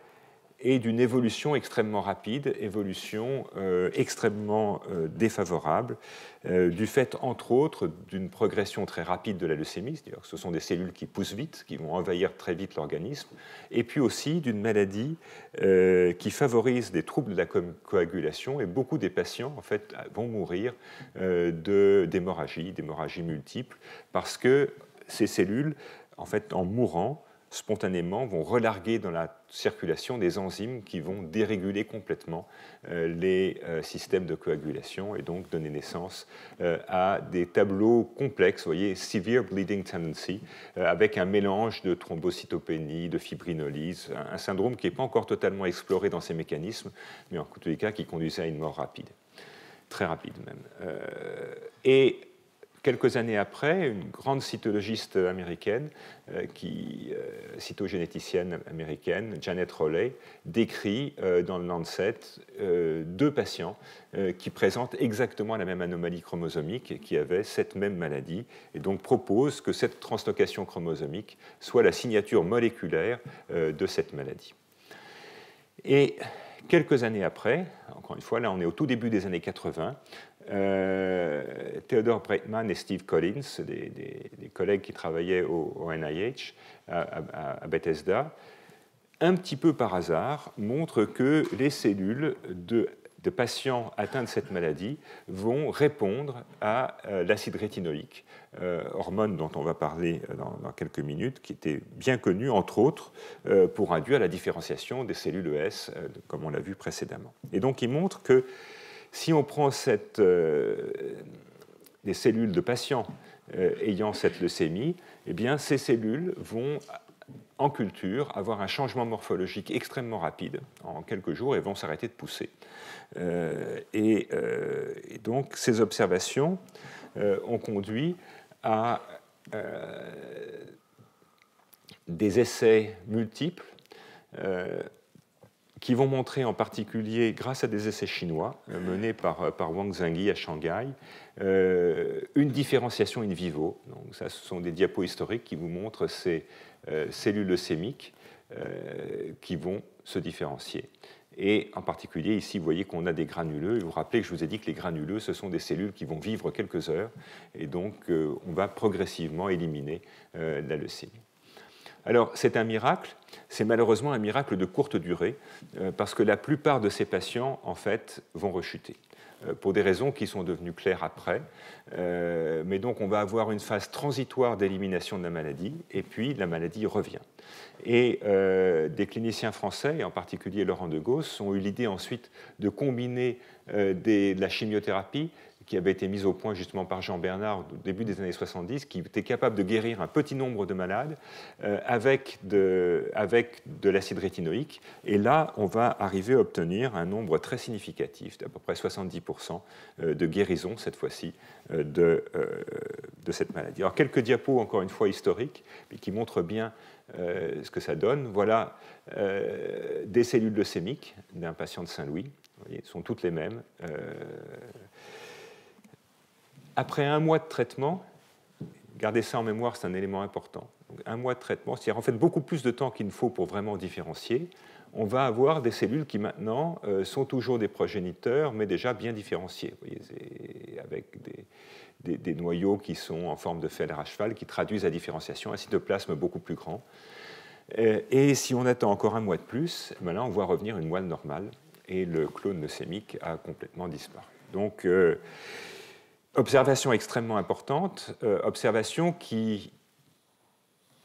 et d'une évolution extrêmement rapide, évolution extrêmement défavorable, du fait, entre autres, d'une progression très rapide de la leucémie, c'est-à-dire que ce sont des cellules qui poussent vite, qui vont envahir très vite l'organisme, et puis aussi d'une maladie qui favorise des troubles de la coagulation, et beaucoup des patients, en fait, vont mourir d'hémorragie multiples, parce que ces cellules, en fait, en mourant, spontanément, vont relarguer dans la circulation des enzymes qui vont déréguler complètement les systèmes de coagulation et donc donner naissance à des tableaux complexes, vous voyez, severe bleeding tendency, avec un mélange de thrombocytopénie, de fibrinolyse, un syndrome qui n'est pas encore totalement exploré dans ses mécanismes, mais en tous les cas qui conduisait à une mort rapide, très rapide même. Et quelques années après, une grande cytologiste américaine, cytogénéticienne américaine, Janet Rowley, décrit dans le Lancet 2 patients qui présentent exactement la même anomalie chromosomique et qui avaient cette même maladie, et donc propose que cette translocation chromosomique soit la signature moléculaire de cette maladie. Et quelques années après, encore une fois, là on est au tout début des années 80, Theodore Breitman et Steve Collins, des collègues qui travaillaient au NIH à Bethesda, un petit peu par hasard, montrent que les cellules de patients atteints de cette maladie vont répondre à l'acide rétinoïque, hormone dont on va parler dans quelques minutes, qui était bien connue, entre autres, pour induire la différenciation des cellules ES, comme on l'a vu précédemment. Et donc, il montre que si on prend des cellules de patients ayant cette leucémie, eh bien, ces cellules vont, en culture, avoir un changement morphologique extrêmement rapide, en quelques jours, et vont s'arrêter de pousser. Et donc, ces observations ont conduit à des essais multiples qui vont montrer en particulier, grâce à des essais chinois menés par Wang Zhengyi à Shanghai, une différenciation in vivo. Donc ça, ce sont des diapos historiques qui vous montrent ces cellules leucémiques qui vont se différencier. Et en particulier, ici, vous voyez qu'on a des granuleux. Et vous vous rappelez que je vous ai dit que les granuleux, ce sont des cellules qui vont vivre quelques heures. Et donc, on va progressivement éliminer la leucémie. Alors, c'est un miracle, c'est malheureusement un miracle de courte durée, parce que la plupart de ces patients, en fait, vont rechuter, pour des raisons qui sont devenues claires après. Mais donc, on va avoir une phase transitoire d'élimination de la maladie, et puis la maladie revient. Et des cliniciens français, et en particulier Laurent Degausse, ont eu l'idée ensuite de combiner de la chimiothérapie qui avait été mise au point justement par Jean Bernard au début des années 70, qui était capable de guérir un petit nombre de malades avec de l'acide rétinoïque. Et là, on va arriver à obtenir un nombre très significatif, d'à peu près 70% de guérison, cette fois-ci, de de cette maladie. Alors, quelques diapos, encore une fois, historiques, mais qui montrent bien ce que ça donne. Voilà des cellules leucémiques d'un patient de Saint-Louis. Vous voyez, elles sont toutes les mêmes. Après 1 mois de traitement, gardez ça en mémoire, c'est un élément important. Donc, 1 mois de traitement, c'est-à-dire en fait beaucoup plus de temps qu'il ne faut pour vraiment différencier. On va avoir des cellules qui maintenant sont toujours des progéniteurs, mais déjà bien différenciées. Vous voyez, avec des noyaux qui sont en forme de fer à cheval, qui traduisent la différenciation, un cytoplasme beaucoup plus grand. Et si on attend encore 1 mois de plus, là on voit revenir une moelle normale, et le clone leucémique a complètement disparu. Donc, observation extrêmement importante, observation qui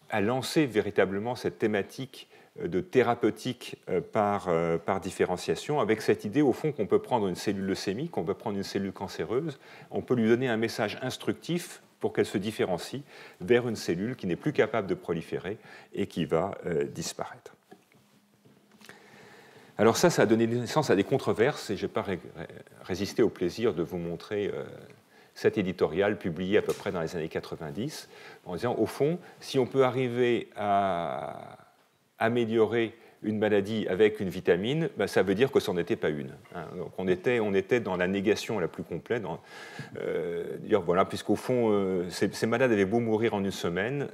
a lancé véritablement cette thématique de thérapeutique par différenciation, avec cette idée au fond qu'on peut prendre une cellule leucémique, on peut prendre une cellule cancéreuse, on peut lui donner un message instructif pour qu'elle se différencie vers une cellule qui n'est plus capable de proliférer et qui va disparaître. Alors ça a donné naissance à des controverses et je n'ai pas résisté au plaisir de vous montrer cet éditorial publié à peu près dans les années 90, en disant, au fond, si on peut arriver à améliorer une maladie avec une vitamine, ça veut dire que ce n'en était pas une. Donc on était dans la négation la plus complète, dire voilà, puisqu'au fond, ces malades avaient beau mourir en 1 semaine,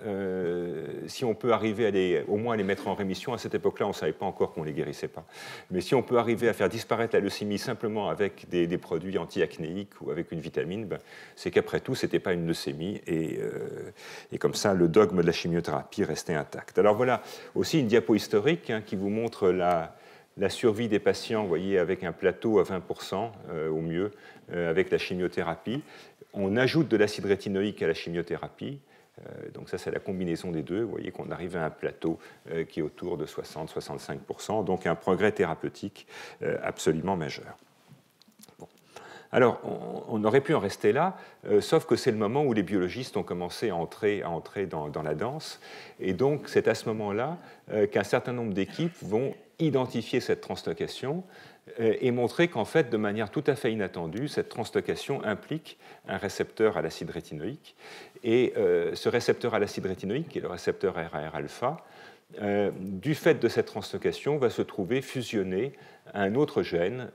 si on peut arriver au moins à les mettre en rémission, à cette époque-là, on ne savait pas encore qu'on ne les guérissait pas. Mais si on peut arriver à faire disparaître la leucémie simplement avec des produits anti-acnéiques ou avec une vitamine, c'est qu'après tout, ce n'était pas une leucémie, et comme ça, le dogme de la chimiothérapie restait intact. Alors voilà aussi une diapo historique qui vous montre la survie des patients, vous voyez, avec un plateau à 20% au mieux, avec la chimiothérapie. On ajoute de l'acide rétinoïque à la chimiothérapie, donc ça c'est la combinaison des deux, vous voyez qu'on arrive à un plateau qui est autour de 60-65%, donc un progrès thérapeutique absolument majeur. Bon. Alors, on aurait pu en rester là, sauf que c'est le moment où les biologistes ont commencé à entrer dans la danse, et donc c'est à ce moment-là qu'un certain nombre d'équipes vont identifier cette translocation et montrer qu'en fait, de manière tout à fait inattendue, cette translocation implique un récepteur à l'acide rétinoïque, et ce récepteur à l'acide rétinoïque, qui est le récepteur RAR-alpha, du fait de cette translocation, va se trouver fusionné à un autre gène,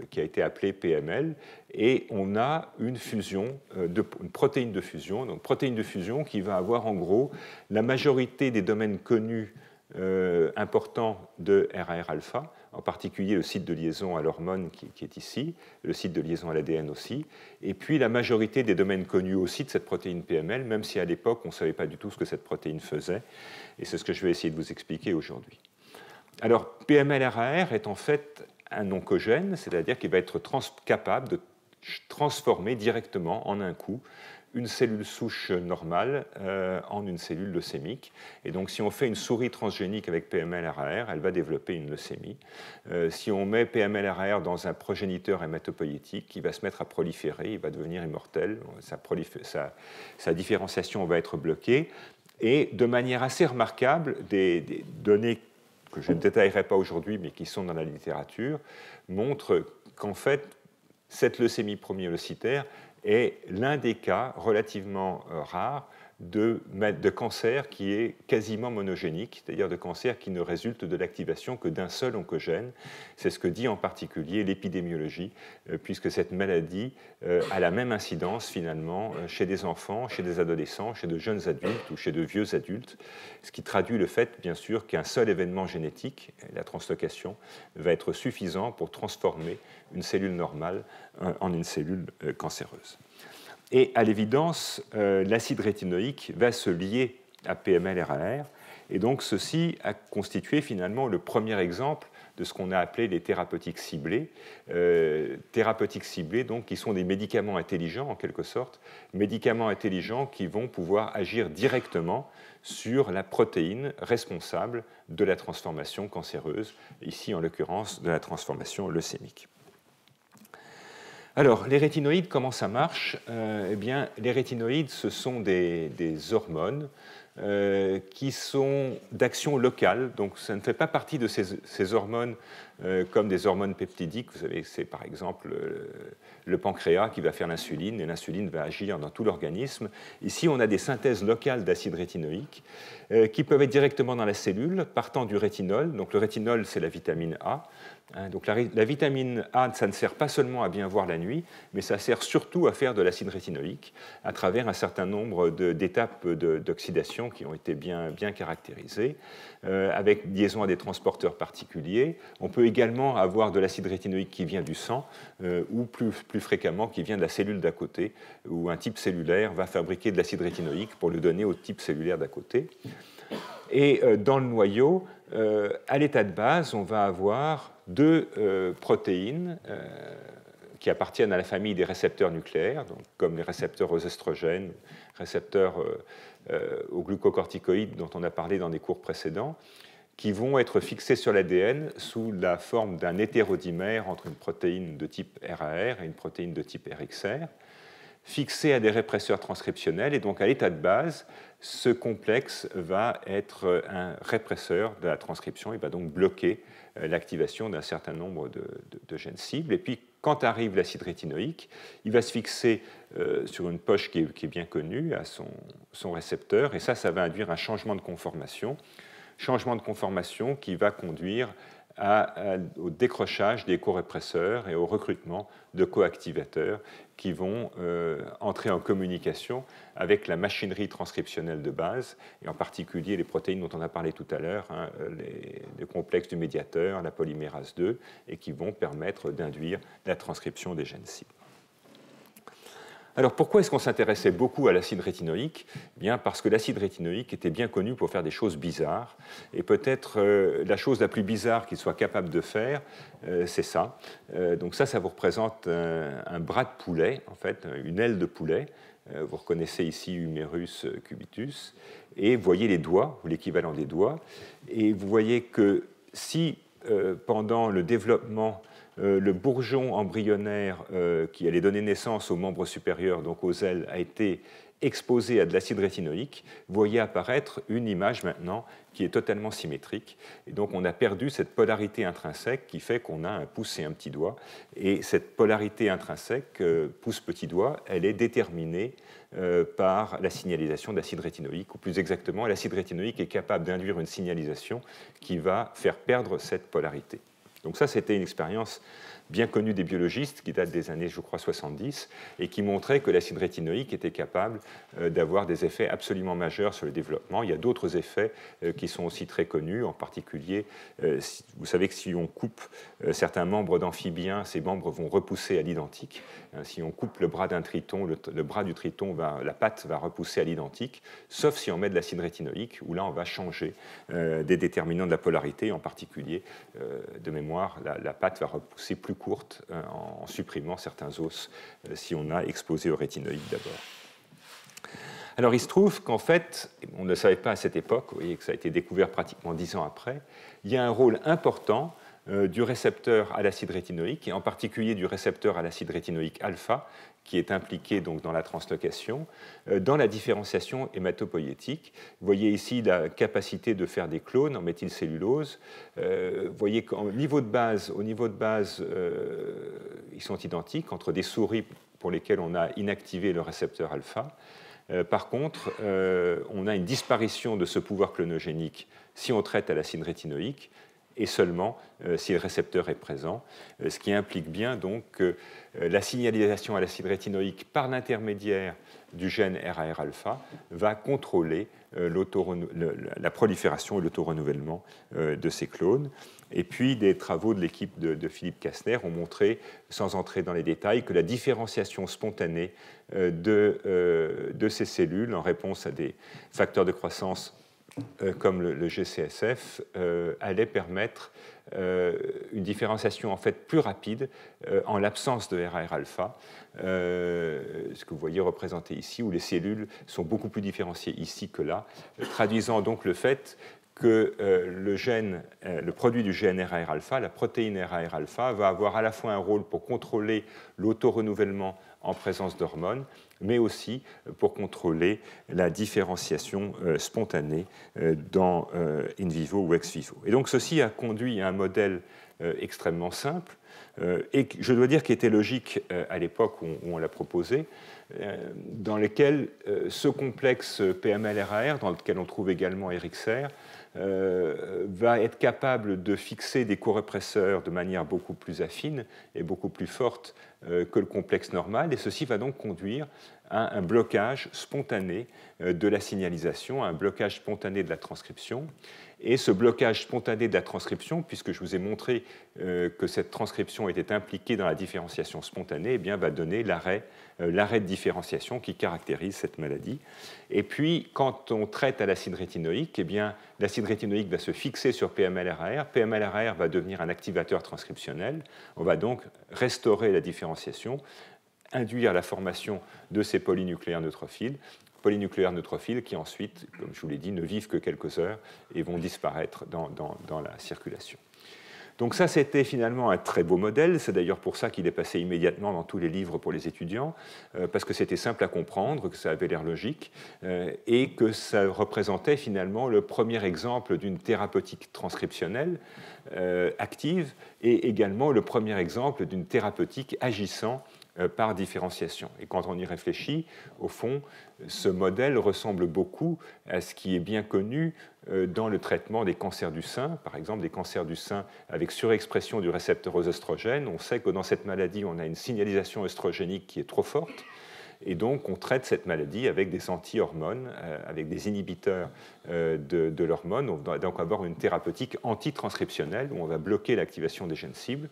qui a été appelé PML, et on a une fusion, une protéine de fusion, donc protéine de fusion qui va avoir en gros la majorité des domaines connus importants de RAR-alpha, en particulier le site de liaison à l'hormone qui est ici, le site de liaison à l'ADN aussi, et puis la majorité des domaines connus aussi de cette protéine PML, même si à l'époque on ne savait pas du tout ce que cette protéine faisait, et c'est ce que je vais essayer de vous expliquer aujourd'hui. Alors, PML-RAR est en fait un oncogène, c'est-à-dire qu'il va être capable de transformer directement en un coup une cellule souche normale en une cellule leucémique. Et donc, si on fait une souris transgénique avec PML-RAR, elle va développer une leucémie. Si on met PML-RAR dans un progéniteur hématopoïétique, il va se mettre à proliférer, il va devenir immortel, sa différenciation va être bloquée. Et de manière assez remarquable, des données que je ne détaillerai pas aujourd'hui, mais qui sont dans la littérature, montrent qu'en fait, cette leucémie promyélocytaire est l'un des cas relativement rares de cancer qui est quasiment monogénique, c'est-à-dire de cancer qui ne résulte de l'activation que d'un seul oncogène. C'est ce que dit en particulier l'épidémiologie, puisque cette maladie a la même incidence finalement chez des enfants, chez des adolescents, chez de jeunes adultes ou chez de vieux adultes, ce qui traduit le fait, bien sûr, qu'un seul événement génétique, la translocation, va être suffisant pour transformer une cellule normale en une cellule cancéreuse. Et à l'évidence, l'acide rétinoïque va se lier à PML-RAR, et donc ceci a constitué finalement le premier exemple de ce qu'on a appelé les thérapeutiques ciblées. Thérapeutiques ciblées, donc, qui sont des médicaments intelligents, en quelque sorte, médicaments intelligents qui vont pouvoir agir directement sur la protéine responsable de la transformation cancéreuse, ici en l'occurrence de la transformation leucémique. Alors, les rétinoïdes, comment ça marche ? Eh bien, les rétinoïdes, ce sont des hormones qui sont d'action locale, donc ça ne fait pas partie de ces hormones comme des hormones peptidiques. Vous savez, c'est par exemple le pancréas qui va faire l'insuline, et l'insuline va agir dans tout l'organisme. Ici, on a des synthèses locales d'acide rétinoïque qui peuvent être directement dans la cellule, partant du rétinol. Donc le rétinol, c'est la vitamine A. Donc la vitamine A, ça ne sert pas seulement à bien voir la nuit, mais ça sert surtout à faire de l'acide rétinoïque à travers un certain nombre d'étapes d'oxydation qui ont été bien caractérisées, avec liaison à des transporteurs particuliers. On peut également avoir de l'acide rétinoïque qui vient du sang, ou plus fréquemment qui vient de la cellule d'à côté, où un type cellulaire va fabriquer de l'acide rétinoïque pour le donner au type cellulaire d'à côté. Et dans le noyau, à l'état de base, on va avoir deux protéines qui appartiennent à la famille des récepteurs nucléaires, donc comme les récepteurs aux estrogènes, récepteurs aux glucocorticoïdes dont on a parlé dans des cours précédents, qui vont être fixés sur l'ADN sous la forme d'un hétérodimère entre une protéine de type RAR et une protéine de type RXR, fixés à des répresseurs transcriptionnels. Et donc, à l'état de base, ce complexe va être un répresseur de la transcription. Il va donc bloquer l'activation d'un certain nombre de gènes cibles. Et puis, quand arrive l'acide rétinoïque, il va se fixer sur une poche qui est bien connue, à son récepteur. Et ça va induire un changement de conformation qui va conduire au décrochage des corépresseurs et au recrutement de coactivateurs qui vont entrer en communication avec la machinerie transcriptionnelle de base, et en particulier les protéines dont on a parlé tout à l'heure, le complexe du médiateur, la polymérase 2, et qui vont permettre d'induire la transcription des gènes cibles. Alors pourquoi est-ce qu'on s'intéressait beaucoup à l'acide rétinoïque ? Bien parce que l'acide rétinoïque était bien connu pour faire des choses bizarres, et peut-être la chose la plus bizarre qu'il soit capable de faire, c'est ça. Donc ça vous représente un bras de poulet, en fait, une aile de poulet. Vous reconnaissez ici Humerus cubitus, et vous voyez les doigts, ou l'équivalent des doigts, et vous voyez que si pendant le développement le bourgeon embryonnaire qui allait donner naissance aux membres supérieurs, donc aux ailes, a été exposé à de l'acide rétinoïque, vous voyez apparaître une image maintenant qui est totalement symétrique. Et donc on a perdu cette polarité intrinsèque qui fait qu'on a un pouce et un petit doigt. Et cette polarité intrinsèque, pouce-petit doigt, elle est déterminée par la signalisation d'acide rétinoïque, ou plus exactement, l'acide rétinoïque est capable d'induire une signalisation qui va faire perdre cette polarité. Donc ça, c'était une expérience bien connue des biologistes qui date des années, je crois, 70, et qui montrait que l'acide rétinoïque était capable d'avoir des effets absolument majeurs sur le développement. Il y a d'autres effets qui sont aussi très connus, en particulier, vous savez que si on coupe certains membres d'amphibiens, ces membres vont repousser à l'identique. Si on coupe le bras d'un triton, le bras du triton, la patte va repousser à l'identique, sauf si on met de l'acide rétinoïque, où là on va changer des déterminants de la polarité, en particulier, de mémoire, la patte va repousser plus courte en supprimant certains os si on a exposé au rétinoïque d'abord. Alors il se trouve qu'en fait, on ne le savait pas à cette époque, vous voyez que ça a été découvert pratiquement 10 ans après, il y a un rôle important du récepteur à l'acide rétinoïque, et en particulier du récepteur à l'acide rétinoïque alpha, qui est impliqué donc dans la translocation, dans la différenciation hématopoïétique. Vous voyez ici la capacité de faire des clones en méthylcellulose. Vous voyez qu'au niveau de base, ils sont identiques entre des souris pour lesquelles on a inactivé le récepteur alpha. Par contre, on a une disparition de ce pouvoir clonogénique si on traite à l'acide rétinoïque, et seulement si le récepteur est présent, ce qui implique bien donc que la signalisation à l'acide rétinoïque par l'intermédiaire du gène RAR-alpha va contrôler la prolifération et l'autorenouvellement de ces clones. Et puis, des travaux de l'équipe de Philippe Kastner ont montré, sans entrer dans les détails, que la différenciation spontanée de ces cellules en réponse à des facteurs de croissance comme le GCSF, allait permettre une différenciation en fait plus rapide en l'absence de RAR-alpha, ce que vous voyez représenté ici, où les cellules sont beaucoup plus différenciées ici que là, traduisant donc le fait que le produit du gène RAR-alpha, la protéine RAR-alpha, va avoir à la fois un rôle pour contrôler l'autorenouvellement en présence d'hormones, mais aussi pour contrôler la différenciation spontanée dans in vivo ou ex vivo. Et donc ceci a conduit à un modèle extrêmement simple, et je dois dire qu'il était logique à l'époque où on l'a proposé, dans lequel ce complexe PML-RAR, dans lequel on trouve également Eric-Serre, va être capable de fixer des corépresseurs de manière beaucoup plus affine et beaucoup plus forte que le complexe normal, et ceci va donc conduire à un blocage spontané de la signalisation, à un blocage spontané de la transcription. Et ce blocage spontané de la transcription, puisque je vous ai montré que cette transcription était impliquée dans la différenciation spontanée, eh bien, va donner l'arrêt de différenciation qui caractérise cette maladie. Et puis, quand on traite à l'acide rétinoïque, eh bien, l'acide rétinoïque va se fixer sur PML-RAR. PML-RAR va devenir un activateur transcriptionnel. On va donc restaurer la différenciation, induire la formation de ces polynucléaires neutrophiles qui ensuite, comme je vous l'ai dit, ne vivent que quelques heures et vont disparaître dans la circulation. Donc ça, c'était finalement un très beau modèle. C'est d'ailleurs pour ça qu'il est passé immédiatement dans tous les livres pour les étudiants, parce que c'était simple à comprendre, que ça avait l'air logique, et que ça représentait finalement le premier exemple d'une thérapeutique transcriptionnelle active, et également le premier exemple d'une thérapeutique agissant par différenciation. Et quand on y réfléchit, au fond, ce modèle ressemble beaucoup à ce qui est bien connu dans le traitement des cancers du sein, par exemple des cancers du sein avec surexpression du récepteur aux oestrogènes. On sait que dans cette maladie, on a une signalisation œstrogénique qui est trop forte, et donc on traite cette maladie avec des anti-hormones, avec des inhibiteurs de l'hormone. On va donc avoir une thérapeutique antitranscriptionnelle où on va bloquer l'activation des gènes cibles.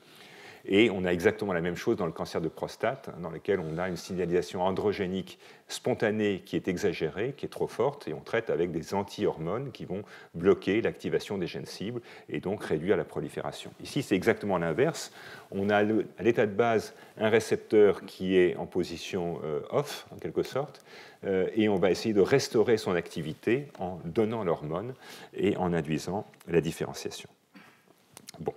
Et on a exactement la même chose dans le cancer de prostate, dans lequel on a une signalisation androgénique spontanée qui est exagérée, qui est trop forte, et on traite avec des anti-hormones qui vont bloquer l'activation des gènes cibles et donc réduire la prolifération. Ici, c'est exactement l'inverse. On a à l'état de base un récepteur qui est en position off, en quelque sorte, et on va essayer de restaurer son activité en donnant l'hormone et en induisant la différenciation. Bon.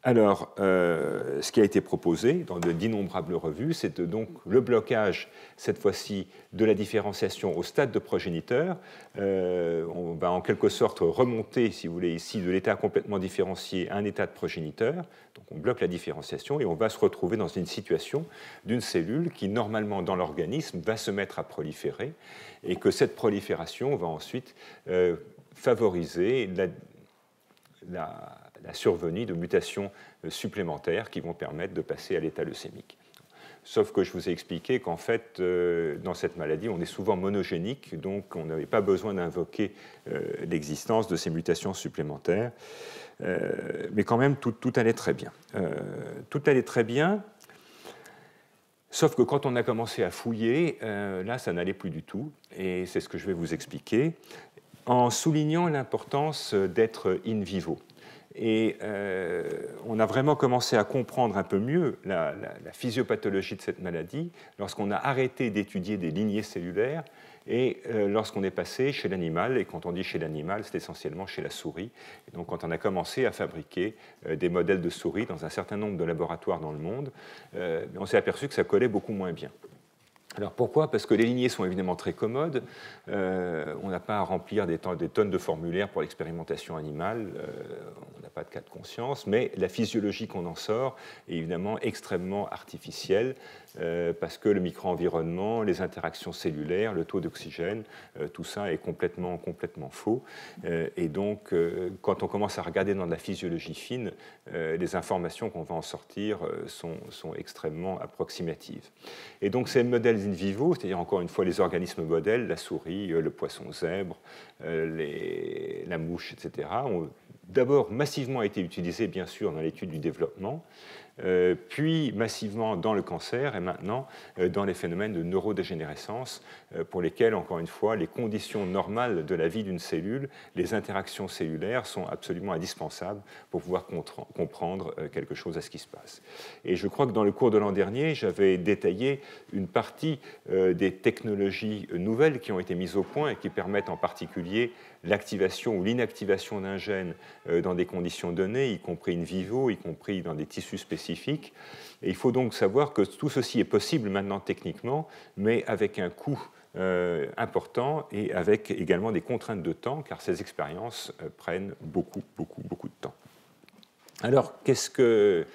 Alors, ce qui a été proposé dans d'innombrables revues, c'est donc le blocage, cette fois-ci, de la différenciation au stade de progéniteur. On va en quelque sorte remonter, si vous voulez, ici, de l'état complètement différencié à un état de progéniteur. Donc, on bloque la différenciation et on va se retrouver dans une situation d'une cellule qui, normalement, dans l'organisme, va se mettre à proliférer et que cette prolifération va ensuite favoriser la survenue de mutations supplémentaires qui vont permettre de passer à l'état leucémique. Sauf que je vous ai expliqué qu'en fait, dans cette maladie, on est souvent monogénique, donc on n'avait pas besoin d'invoquer l'existence de ces mutations supplémentaires. Mais quand même, tout allait très bien. Tout allait très bien, sauf que quand on a commencé à fouiller, là, ça n'allait plus du tout, et c'est ce que je vais vous expliquer, en soulignant l'importance d'être in vivo. Et on a vraiment commencé à comprendre un peu mieux la physiopathologie de cette maladie lorsqu'on a arrêté d'étudier des lignées cellulaires et lorsqu'on est passé chez l'animal. Et quand on dit chez l'animal, c'est essentiellement chez la souris. Et donc quand on a commencé à fabriquer des modèles de souris dans un certain nombre de laboratoires dans le monde, on s'est aperçu que ça collait beaucoup moins bien. Alors pourquoi ? Parce que les lignées sont évidemment très commodes. On n'a pas à remplir des tonnes de formulaires pour l'expérimentation animale. On n'a pas de cas de conscience. Mais la physiologie qu'on en sort est évidemment extrêmement artificielle parce que le micro-environnement, les interactions cellulaires, le taux d'oxygène, tout ça est complètement faux. Et donc, quand on commence à regarder dans la physiologie fine, les informations qu'on va en sortir sont extrêmement approximatives. Et donc, ces modèles in vivo, c'est-à-dire encore une fois les organismes modèles, la souris, le poisson zèbre, la mouche, etc., ont d'abord massivement été utilisés, bien sûr, dans l'étude du développement, puis massivement dans le cancer et maintenant dans les phénomènes de neurodégénérescence pour lesquels, encore une fois, les conditions normales de la vie d'une cellule, les interactions cellulaires sont absolument indispensables pour pouvoir comprendre quelque chose à ce qui se passe. Et je crois que dans le cours de l'an dernier, j'avais détaillé une partie des technologies nouvelles qui ont été mises au point et qui permettent en particulier l'activation ou l'inactivation d'un gène dans des conditions données, y compris in vivo, y compris dans des tissus spécifiques, spécifique. Et il faut donc savoir que tout ceci est possible maintenant techniquement, mais avec un coût important et avec également des contraintes de temps, car ces expériences prennent beaucoup de temps. Alors, qu'est-ce que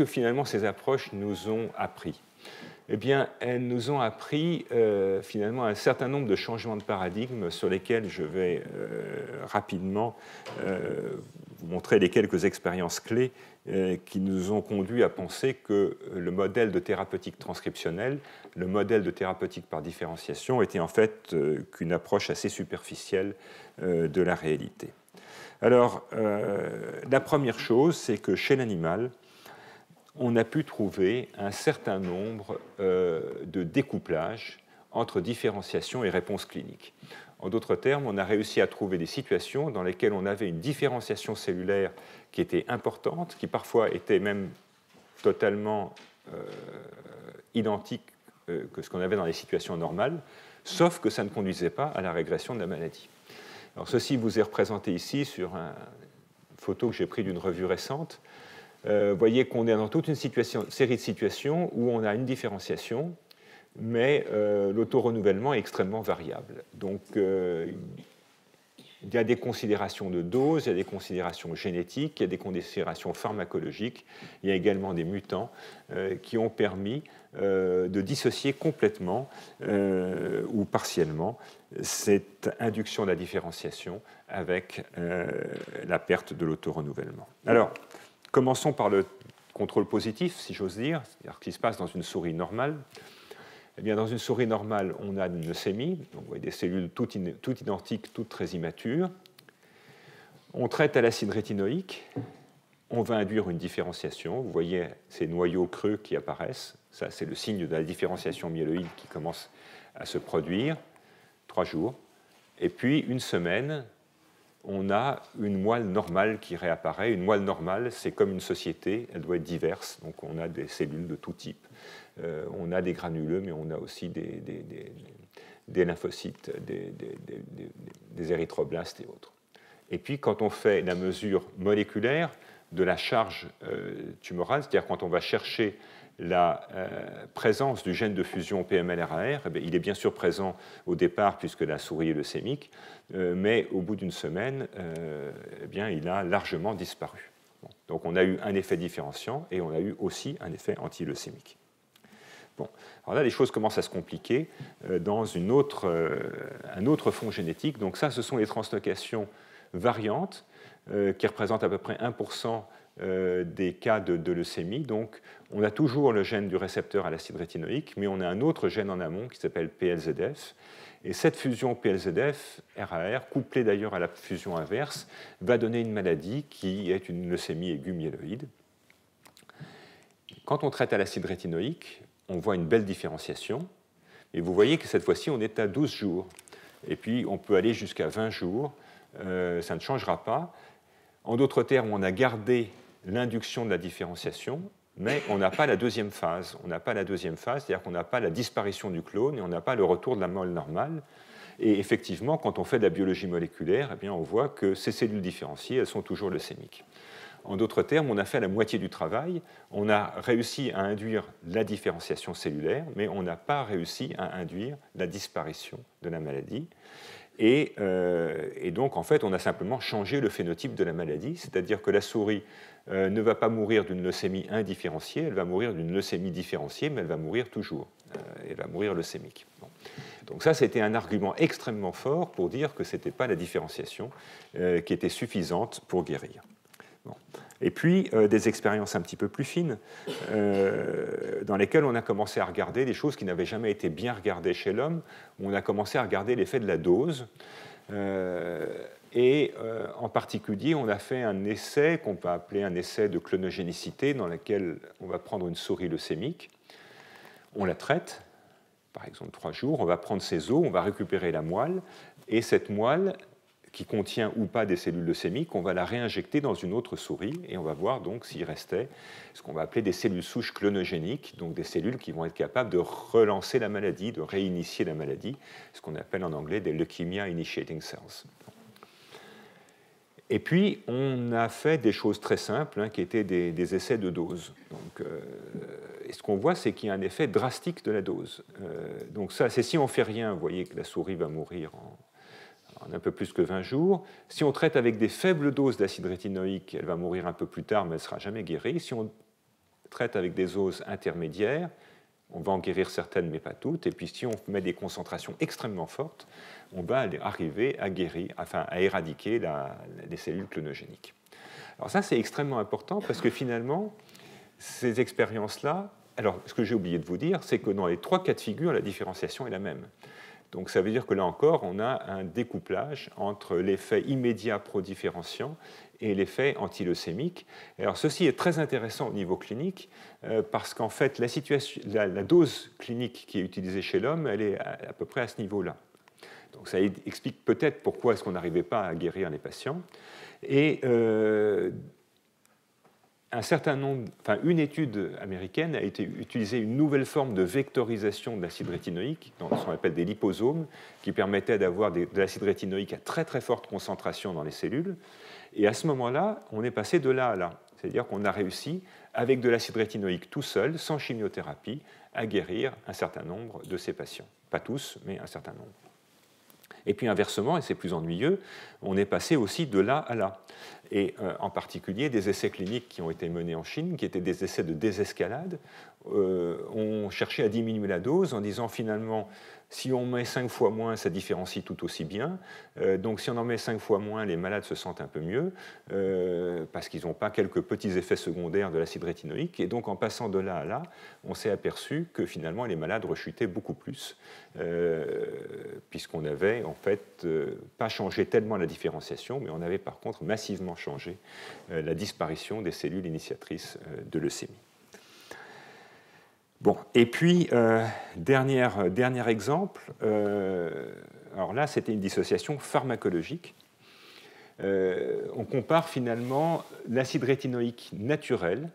finalement ces approches nous ont appris? Eh bien, elles nous ont appris finalement un certain nombre de changements de paradigme sur lesquels je vais rapidement vous montrer les quelques expériences clés qui nous ont conduit à penser que le modèle de thérapeutique transcriptionnelle, le modèle de thérapeutique par différenciation, était en fait qu'une approche assez superficielle de la réalité. Alors, la première chose, c'est que chez l'animal, on a pu trouver un certain nombre de découplages entre différenciation et réponse clinique. En d'autres termes, on a réussi à trouver des situations dans lesquelles on avait une différenciation cellulaire qui était importante, qui parfois était même totalement identique que ce qu'on avait dans les situations normales, sauf que ça ne conduisait pas à la régression de la maladie. Alors, ceci vous est représenté ici sur une photo que j'ai prise d'une revue récente. Vous voyez qu'on est dans toute une série de situations où on a une différenciation, mais l'autorenouvellement est extrêmement variable. Donc, il y a des considérations de dose, il y a des considérations génétiques, il y a des considérations pharmacologiques, il y a également des mutants qui ont permis de dissocier complètement ou partiellement cette induction de la différenciation avec la perte de l'autorenouvellement. Alors, commençons par le contrôle positif, si j'ose dire, c'est-à-dire ce qui se passe dans une souris normale. Eh bien, dans une souris normale, on a une leucémie, donc vous voyez des cellules toutes identiques, toutes très immatures. On traite à l'acide rétinoïque, on va induire une différenciation. Vous voyez ces noyaux creux qui apparaissent. Ça, c'est le signe de la différenciation myéloïde qui commence à se produire. 3 jours. Et puis, une semaine, on a une moelle normale qui réapparaît. Une moelle normale, c'est comme une société, elle doit être diverse. Donc, on a des cellules de tout type. On a des granuleux, mais on a aussi des lymphocytes, des érythroblastes et autres. Et puis, quand on fait la mesure moléculaire de la charge tumorale, c'est-à-dire quand on va chercher la présence du gène de fusion PML-RAR, eh il est bien sûr présent au départ puisque la souris est leucémique, mais au bout d'une semaine, eh bien, il a largement disparu. Bon, donc on a eu un effet différenciant et on a eu aussi un effet antileucémique. Bon. Alors là, les choses commencent à se compliquer dans un autre fond génétique. Donc ça, ce sont les translocations variantes qui représentent à peu près 1% des cas de leucémie. Donc, on a toujours le gène du récepteur à l'acide rétinoïque, mais on a un autre gène en amont qui s'appelle PLZF. Et cette fusion PLZF-RAR, couplée d'ailleurs à la fusion inverse, va donner une maladie qui est une leucémie aiguë myéloïde. Quand on traite à l'acide rétinoïque, on voit une belle différenciation. Et vous voyez que cette fois-ci, on est à 12 jours. Et puis, on peut aller jusqu'à 20 jours. Ça ne changera pas. En d'autres termes, on a gardé l'induction de la différenciation, mais on n'a pas la deuxième phase. On n'a pas la deuxième phase, c'est-à-dire qu'on n'a pas la disparition du clone et on n'a pas le retour de la moelle normale. Et effectivement, quand on fait de la biologie moléculaire, eh bien, on voit que ces cellules différenciées, elles sont toujours leucémiques. En d'autres termes, on a fait la moitié du travail. On a réussi à induire la différenciation cellulaire, mais on n'a pas réussi à induire la disparition de la maladie. Et donc, en fait, on a simplement changé le phénotype de la maladie, c'est-à-dire que la souris ne va pas mourir d'une leucémie indifférenciée, elle va mourir d'une leucémie différenciée, mais elle va mourir toujours. Elle va mourir leucémique. Bon. Donc ça, c'était un argument extrêmement fort pour dire que ce n'était pas la différenciation qui était suffisante pour guérir. Bon. Et puis, des expériences un petit peu plus fines, dans lesquelles on a commencé à regarder des choses qui n'avaient jamais été bien regardées chez l'homme, où on a commencé à regarder l'effet de la dose. En particulier, on a fait un essai qu'on peut appeler un essai de clonogénicité, dans lequel on va prendre une souris leucémique, on la traite, par exemple 3 jours, on va prendre ses os, on va récupérer la moelle, et cette moelle, qui contient ou pas des cellules leucémiques, on va la réinjecter dans une autre souris et on va voir donc s'il restait ce qu'on va appeler des cellules souches clonogéniques, donc des cellules qui vont être capables de relancer la maladie, de réinitier la maladie, ce qu'on appelle en anglais des leukemia initiating cells. Et puis, on a fait des choses très simples, qui étaient des essais de dose. Donc, et ce qu'on voit, c'est qu'il y a un effet drastique de la dose. Donc ça, c'est si on ne fait rien, vous voyez que la souris va mourir en un peu plus que 20 jours. Si on traite avec des faibles doses d'acide rétinoïque, elle va mourir un peu plus tard, mais elle ne sera jamais guérie. Si on traite avec des doses intermédiaires, on va en guérir certaines, mais pas toutes. Et puis si on met des concentrations extrêmement fortes, on va arriver à guérir, enfin à éradiquer les cellules clonogéniques. Alors ça, c'est extrêmement important parce que finalement, ces expériences-là, alors ce que j'ai oublié de vous dire, c'est que dans les 3 cas de figure, la différenciation est la même. Donc ça veut dire que là encore, on a un découplage entre l'effet immédiat pro-différenciant et l'effet antileucémique. Alors ceci est très intéressant au niveau clinique parce qu'en fait, la dose clinique qui est utilisée chez l'homme, elle est à peu près à ce niveau-là. Donc ça explique peut-être pourquoi est-ce qu'on n'arrivait pas à guérir les patients. Et une étude américaine a utilisé une nouvelle forme de vectorisation de l'acide rétinoïque, dans ce qu'on appelle des liposomes, qui permettait d'avoir de l'acide rétinoïque à très très forte concentration dans les cellules. Et à ce moment-là, on est passé de là à là. C'est-à-dire qu'on a réussi, avec de l'acide rétinoïque tout seul, sans chimiothérapie, à guérir un certain nombre de ces patients. Pas tous, mais un certain nombre. Et puis inversement, et c'est plus ennuyeux, on est passé aussi de là à là. Et en particulier, des essais cliniques qui ont été menés en Chine, qui étaient des essais de désescalade, ont cherché à diminuer la dose en disant finalement, si on met 5 fois moins, ça différencie tout aussi bien. Donc si on en met 5 fois moins, les malades se sentent un peu mieux, parce qu'ils n'ont pas quelques petits effets secondaires de l'acide rétinoïque. Et donc en passant de là à là, on s'est aperçu que finalement les malades rechutaient beaucoup plus, puisqu'on n'avait en fait pas changé tellement la différenciation, mais on avait par contre massivement changé la disparition des cellules initiatrices de leucémie. Bon, et puis, dernier exemple, alors là, c'était une dissociation pharmacologique. On compare finalement l'acide rétinoïque naturel,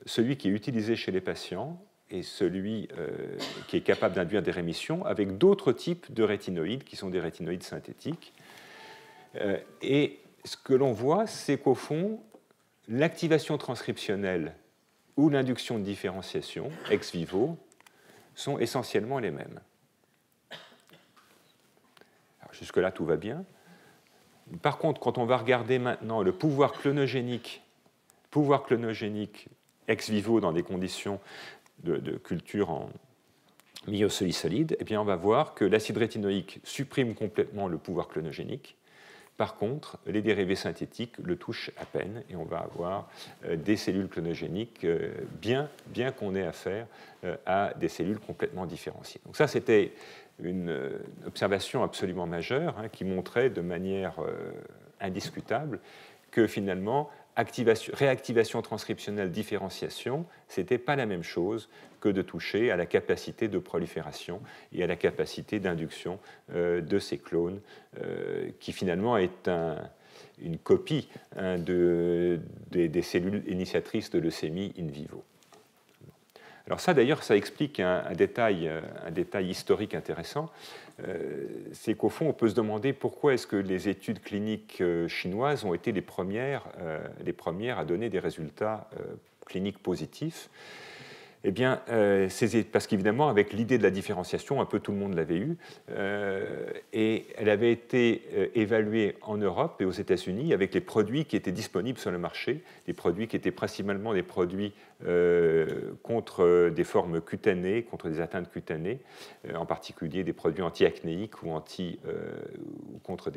celui qui est utilisé chez les patients, et celui qui est capable d'induire des rémissions, avec d'autres types de rétinoïdes, qui sont des rétinoïdes synthétiques. Et ce que l'on voit, c'est qu'au fond, l'activation transcriptionnelle ou l'induction de différenciation ex vivo sont essentiellement les mêmes. Jusque-là, tout va bien. Par contre, quand on va regarder maintenant le pouvoir clonogénique ex vivo dans des conditions de culture en milieu solide, eh bien, on va voir que l'acide rétinoïque supprime complètement le pouvoir clonogénique. Par contre, les dérivés synthétiques le touchent à peine et on va avoir des cellules clonogéniques bien qu'on ait affaire à des cellules complètement différenciées. Donc ça, c'était une observation absolument majeure qui montrait de manière indiscutable que finalement, réactivation transcriptionnelle, différenciation, ce n'était pas la même chose que de toucher à la capacité de prolifération et à la capacité d'induction de ces clones, qui finalement est une copie des cellules initiatrices de leucémie in vivo. Alors ça, d'ailleurs, ça explique un détail historique intéressant. C'est qu'au fond, on peut se demander pourquoi est-ce que les études cliniques chinoises ont été les premières à donner des résultats cliniques positifs. Eh bien, c'est parce qu'évidemment, avec l'idée de la différenciation, un peu tout le monde l'avait eue, et elle avait été évaluée en Europe et aux États-Unis avec les produits qui étaient disponibles sur le marché, des produits qui étaient principalement des produits contre des formes cutanées, contre des atteintes cutanées, en particulier des produits anti-acnéiques ou contre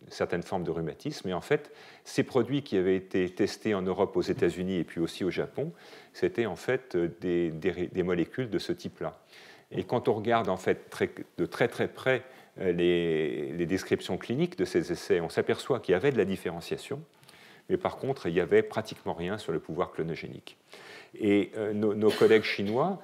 certaines formes de rhumatisme. Et en fait, ces produits qui avaient été testés en Europe, aux États-Unis et puis aussi au Japon, c'était en fait des molécules de ce type-là. Et quand on regarde en fait de très près les descriptions cliniques de ces essais, on s'aperçoit qu'il y avait de la différenciation, mais par contre, il n'y avait pratiquement rien sur le pouvoir clonogénique. Et nos collègues chinois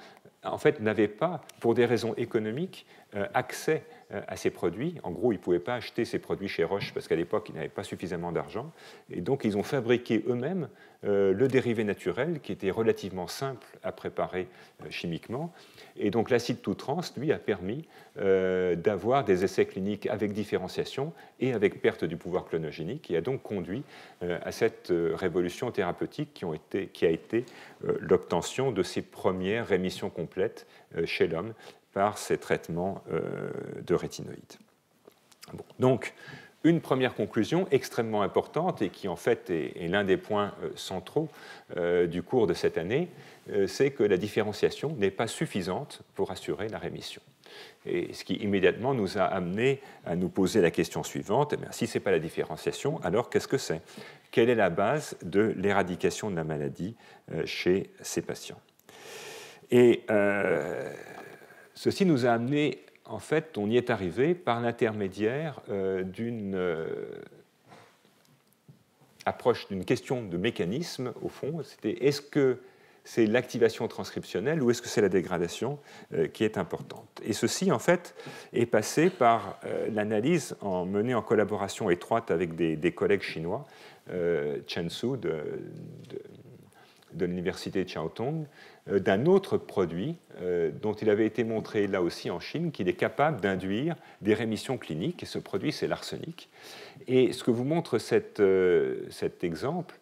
en fait, n'avaient pas, pour des raisons économiques, accès à ces produits. En gros, ils ne pouvaient pas acheter ces produits chez Roche parce qu'à l'époque, ils n'avaient pas suffisamment d'argent. Et donc, ils ont fabriqué eux-mêmes le dérivé naturel qui était relativement simple à préparer chimiquement. Et donc, l'acide tout-trans, lui, a permis d'avoir des essais cliniques avec différenciation et avec perte du pouvoir clonogénique et a donc conduit à cette révolution thérapeutique qui a été l'obtention de ces premières rémissions complètes chez l'homme par ces traitements de rétinoïdes. Bon, donc, une première conclusion extrêmement importante et qui en fait est l'un des points centraux du cours de cette année, c'est que la différenciation n'est pas suffisante pour assurer la rémission. Et ce qui immédiatement nous a amené à nous poser la question suivante, eh bien, si ce n'est pas la différenciation, alors qu'est-ce que c'est? Quelle est la base de l'éradication de la maladie chez ces patients? Et ceci nous a amené, en fait, on y est arrivé par l'intermédiaire d'une approche, d'une question de mécanisme, au fond. C'était est-ce que c'est l'activation transcriptionnelle ou est-ce que c'est la dégradation qui est importante? Et ceci, en fait, est passé par l'analyse menée en collaboration étroite avec des collègues chinois, Chen Su de l'université de Chiaotong, d'un autre produit dont il avait été montré là aussi en Chine qu'il est capable d'induire des rémissions cliniques. Et ce produit, c'est l'arsenic. Et ce que vous montre cet exemple,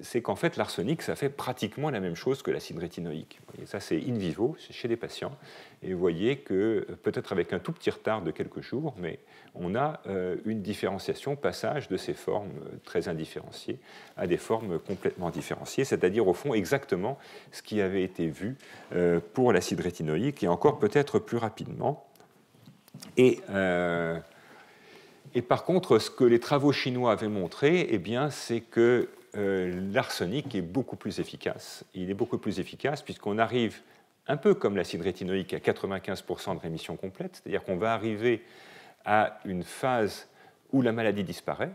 c'est qu'en fait, l'arsenic, ça fait pratiquement la même chose que l'acide rétinoïque. Et ça, c'est in vivo, c'est chez les patients. Et vous voyez que, peut-être avec un tout petit retard de quelques jours, mais on a une différenciation, passage de ces formes très indifférenciées à des formes complètement différenciées, c'est-à-dire, au fond, exactement ce qui avait été vu pour l'acide rétinoïque, et encore peut-être plus rapidement. Et par contre, ce que les travaux chinois avaient montré, eh bien, c'est que l'arsenic est beaucoup plus efficace. Il est beaucoup plus efficace puisqu'on arrive, un peu comme l'acide rétinoïque, à 95% de rémission complète, c'est-à-dire qu'on va arriver à une phase où la maladie disparaît.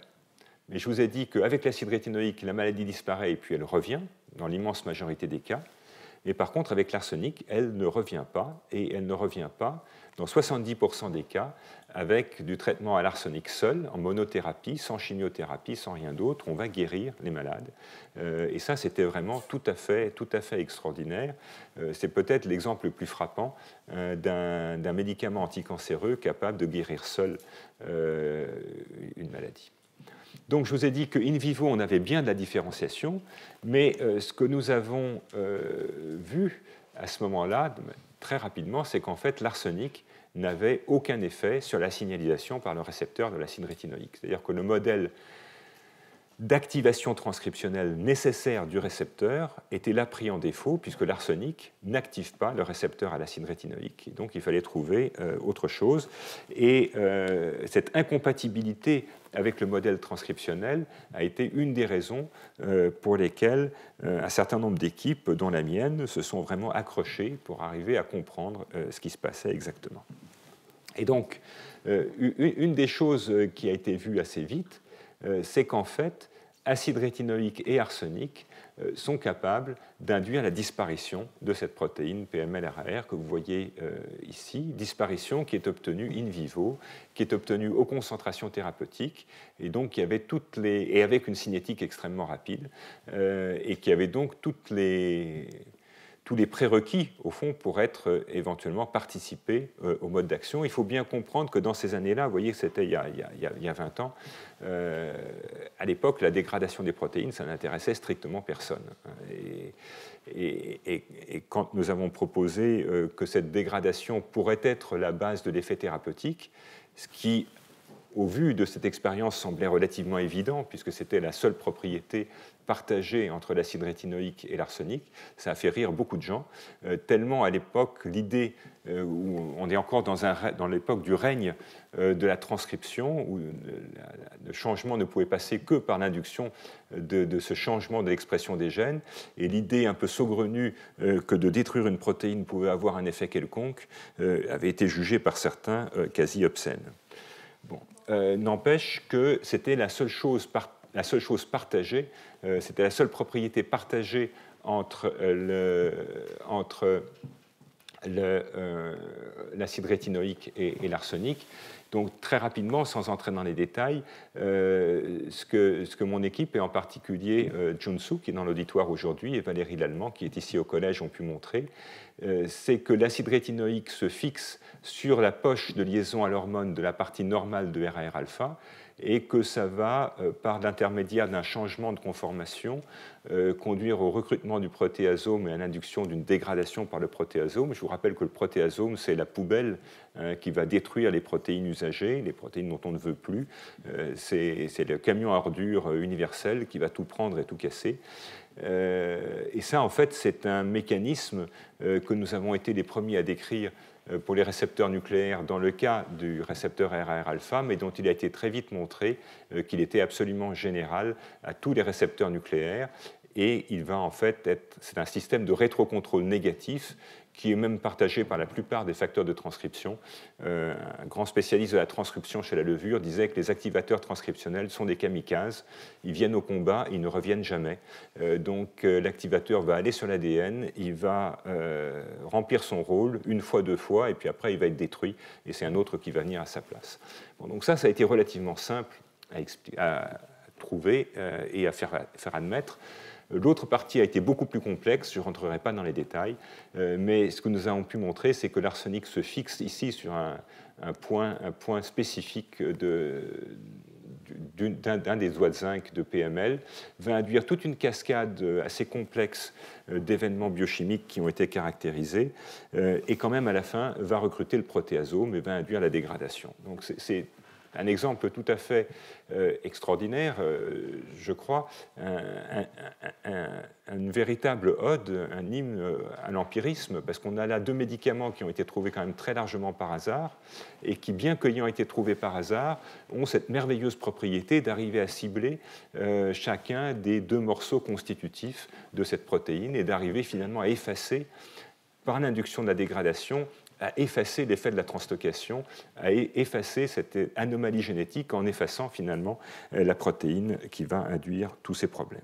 Mais je vous ai dit qu'avec l'acide rétinoïque, la maladie disparaît et puis elle revient, dans l'immense majorité des cas. Mais par contre, avec l'arsenic, elle ne revient pas, et elle ne revient pas dans 70% des cas avec du traitement à l'arsenic seul, en monothérapie, sans chimiothérapie, sans rien d'autre. On va guérir les malades. Et ça, c'était vraiment tout à fait extraordinaire. C'est peut-être l'exemple le plus frappant d'un médicament anticancéreux capable de guérir seul une maladie. Donc, je vous ai dit qu'in vivo, on avait bien de la différenciation, mais ce que nous avons vu à ce moment-là, très rapidement, c'est qu'en fait, l'arsenic n'avait aucun effet sur la signalisation par le récepteur de l'acide rétinoïque. C'est-à-dire que le modèle d'activation transcriptionnelle nécessaire du récepteur était là pris en défaut, puisque l'arsenic n'active pas le récepteur à l'acide rétinoïque. Et donc, il fallait trouver autre chose. Et cette incompatibilité avec le modèle transcriptionnel a été une des raisons pour lesquelles un certain nombre d'équipes, dont la mienne, se sont vraiment accrochées pour arriver à comprendre ce qui se passait exactement. Et donc, une des choses qui a été vue assez vite, c'est qu'en fait, acide rétinoïque et arsenic sont capables d'induire la disparition de cette protéine PML-RAR que vous voyez ici, disparition qui est obtenue in vivo, qui est obtenue aux concentrations thérapeutiques, et donc qui avait et avec une cinétique extrêmement rapide, et qui avait donc tous les prérequis, au fond, pour être éventuellement participé au mode d'action. Il faut bien comprendre que dans ces années-là, vous voyez, c'était il y a 20 ans, à l'époque, la dégradation des protéines, ça n'intéressait strictement personne. Et quand nous avons proposé que cette dégradation pourrait être la base de l'effet thérapeutique, ce qui, au vu de cette expérience, semblait relativement évident, puisque c'était la seule propriété partagée entre l'acide rétinoïque et l'arsenic, ça a fait rire beaucoup de gens, tellement à l'époque, l'idée, où on est encore dans l'époque du règne de la transcription, où le changement ne pouvait passer que par l'induction de ce changement de l'expression des gènes, et l'idée un peu saugrenue que de détruire une protéine pouvait avoir un effet quelconque avait été jugée par certains quasi obscène. Bon. N'empêche que c'était la seule chose partagée, c'était la seule propriété partagée entre l'acide rétinoïque et l'arsenic. Donc très rapidement, sans entrer dans les détails, ce que mon équipe, et en particulier Junsu, qui est dans l'auditoire aujourd'hui, et Valérie Lallemand, qui est ici au collège, ont pu montrer, c'est que l'acide rétinoïque se fixe sur la poche de liaison à l'hormone de la partie normale de RAR-alpha, et que ça va, par l'intermédiaire d'un changement de conformation, conduire au recrutement du protéasome et à l'induction d'une dégradation par le protéasome. Je vous rappelle que le protéasome, c'est la poubelle qui va détruire les protéines usagées, les protéines dont on ne veut plus. C'est le camion à ordures universel qui va tout prendre et tout casser. Et ça, en fait, c'est un mécanisme que nous avons été les premiers à décrire pour les récepteurs nucléaires dans le cas du récepteur RAR-alpha, mais dont il a été très vite montré qu'il était absolument général à tous les récepteurs nucléaires. Et il va en fait être, c'est un système de rétrocontrôle négatif qui est même partagé par la plupart des facteurs de transcription. Un grand spécialiste de la transcription chez la levure disait que les activateurs transcriptionnels sont des kamikazes. Ils viennent au combat, ils ne reviennent jamais. Donc l'activateur va aller sur l'ADN, il va remplir son rôle une fois, deux fois, et puis après il va être détruit, et c'est un autre qui va venir à sa place. Bon, donc ça a été relativement simple à trouver et à faire admettre. L'autre partie a été beaucoup plus complexe, je ne rentrerai pas dans les détails, mais ce que nous avons pu montrer, c'est que l'arsenic se fixe ici sur un point spécifique d'un des doigts de zinc de PML, va induire toute une cascade assez complexe d'événements biochimiques qui ont été caractérisés, et quand même à la fin va recruter le protéasome et va induire la dégradation. Donc c'est un exemple tout à fait extraordinaire, je crois, une véritable ode, un hymne à l'empirisme, parce qu'on a là deux médicaments qui ont été trouvés quand même très largement par hasard, et qui, bien qu'ayant été trouvés par hasard, ont cette merveilleuse propriété d'arriver à cibler chacun des deux morceaux constitutifs de cette protéine, et d'arriver finalement à effacer, par l'induction de la dégradation, à effacer l'effet de la translocation, à effacer cette anomalie génétique en effaçant finalement la protéine qui va induire tous ces problèmes.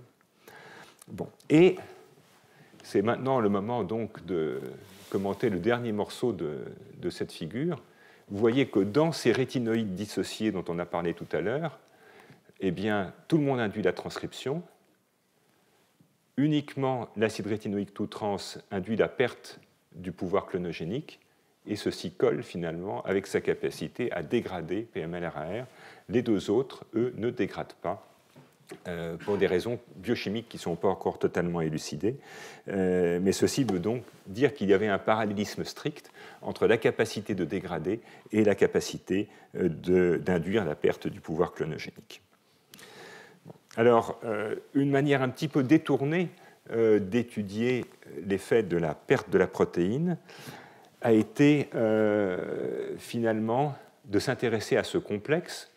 Bon. Et c'est maintenant le moment donc de commenter le dernier morceau de cette figure. Vous voyez que dans ces rétinoïdes dissociés dont on a parlé tout à l'heure, eh bien, tout le monde induit la transcription. Uniquement l'acide rétinoïque tout trans induit la perte du pouvoir clonogénique, et ceci colle finalement avec sa capacité à dégrader PML-RAR. Les deux autres, eux, ne dégradent pas pour des raisons biochimiques qui ne sont pas encore totalement élucidées. Mais ceci veut donc dire qu'il y avait un parallélisme strict entre la capacité de dégrader et la capacité d'induire la perte du pouvoir clonogénique. Alors, une manière un petit peu détournée d'étudier l'effet de la perte de la protéine a été finalement de s'intéresser à ce complexe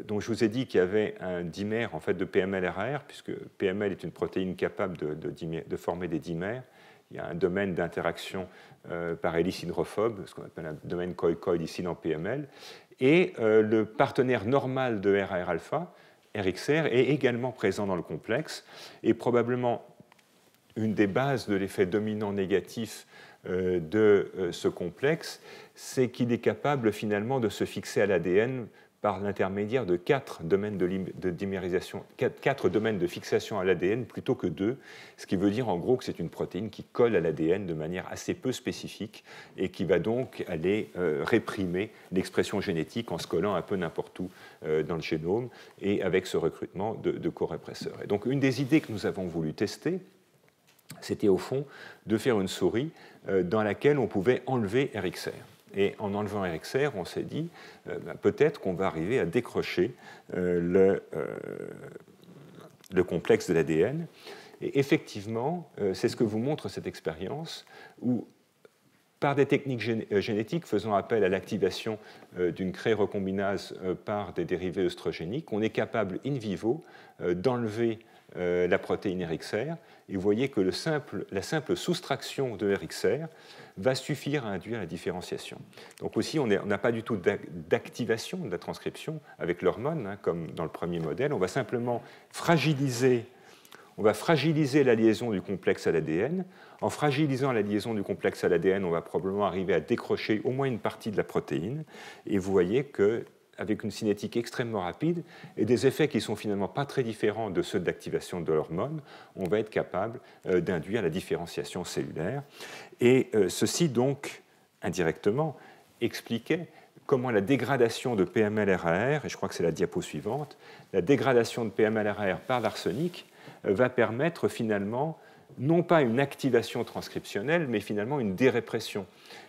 dont je vous ai dit qu'il y avait un dimère en fait, de PML-RAR, puisque PML est une protéine capable de former des dimères. Il y a un domaine d'interaction par hélice hydrophobe, ce qu'on appelle un domaine coil-coil ici dans PML. Et le partenaire normal de RAR-alpha, RXR, est également présent dans le complexe, et probablement une des bases de l'effet dominant négatif de ce complexe, c'est qu'il est capable finalement de se fixer à l'ADN par l'intermédiaire de 4 domaines de dimérisation, 4 domaines de fixation à l'ADN plutôt que 2, ce qui veut dire en gros que c'est une protéine qui colle à l'ADN de manière assez peu spécifique et qui va donc aller réprimer l'expression génétique en se collant un peu n'importe où dans le génome et avec ce recrutement de corépresseurs. Et donc une des idées que nous avons voulu tester, c'était au fond de faire une souris dans laquelle on pouvait enlever RXR. Et en enlevant RXR, on s'est dit peut-être qu'on va arriver à décrocher le complexe de l'ADN. Et effectivement, c'est ce que vous montre cette expérience où, par des techniques génétiques faisant appel à l'activation d'une cré-recombinase par des dérivés œstrogéniques, on est capable in vivo d'enlever la protéine RXR, et vous voyez que la simple soustraction de RXR va suffire à induire la différenciation. Donc aussi, on n'a pas du tout d'activation de la transcription avec l'hormone, comme dans le premier modèle, on va simplement fragiliser on va fragiliser la liaison du complexe à l'ADN. En fragilisant la liaison du complexe à l'ADN, on va probablement arriver à décrocher au moins une partie de la protéine. Et vous voyez qu'avec une cinétique extrêmement rapide et des effets qui ne sont finalement pas très différents de ceux de l'activation de l'hormone, on va être capable d'induire la différenciation cellulaire. Et ceci, donc, indirectement, expliquait comment la dégradation de PML-RAR, et je crois que c'est la diapo suivante, la dégradation de PML-RAR par l'arsenic va permettre finalement non pas une activation transcriptionnelle, mais finalement une dérépression.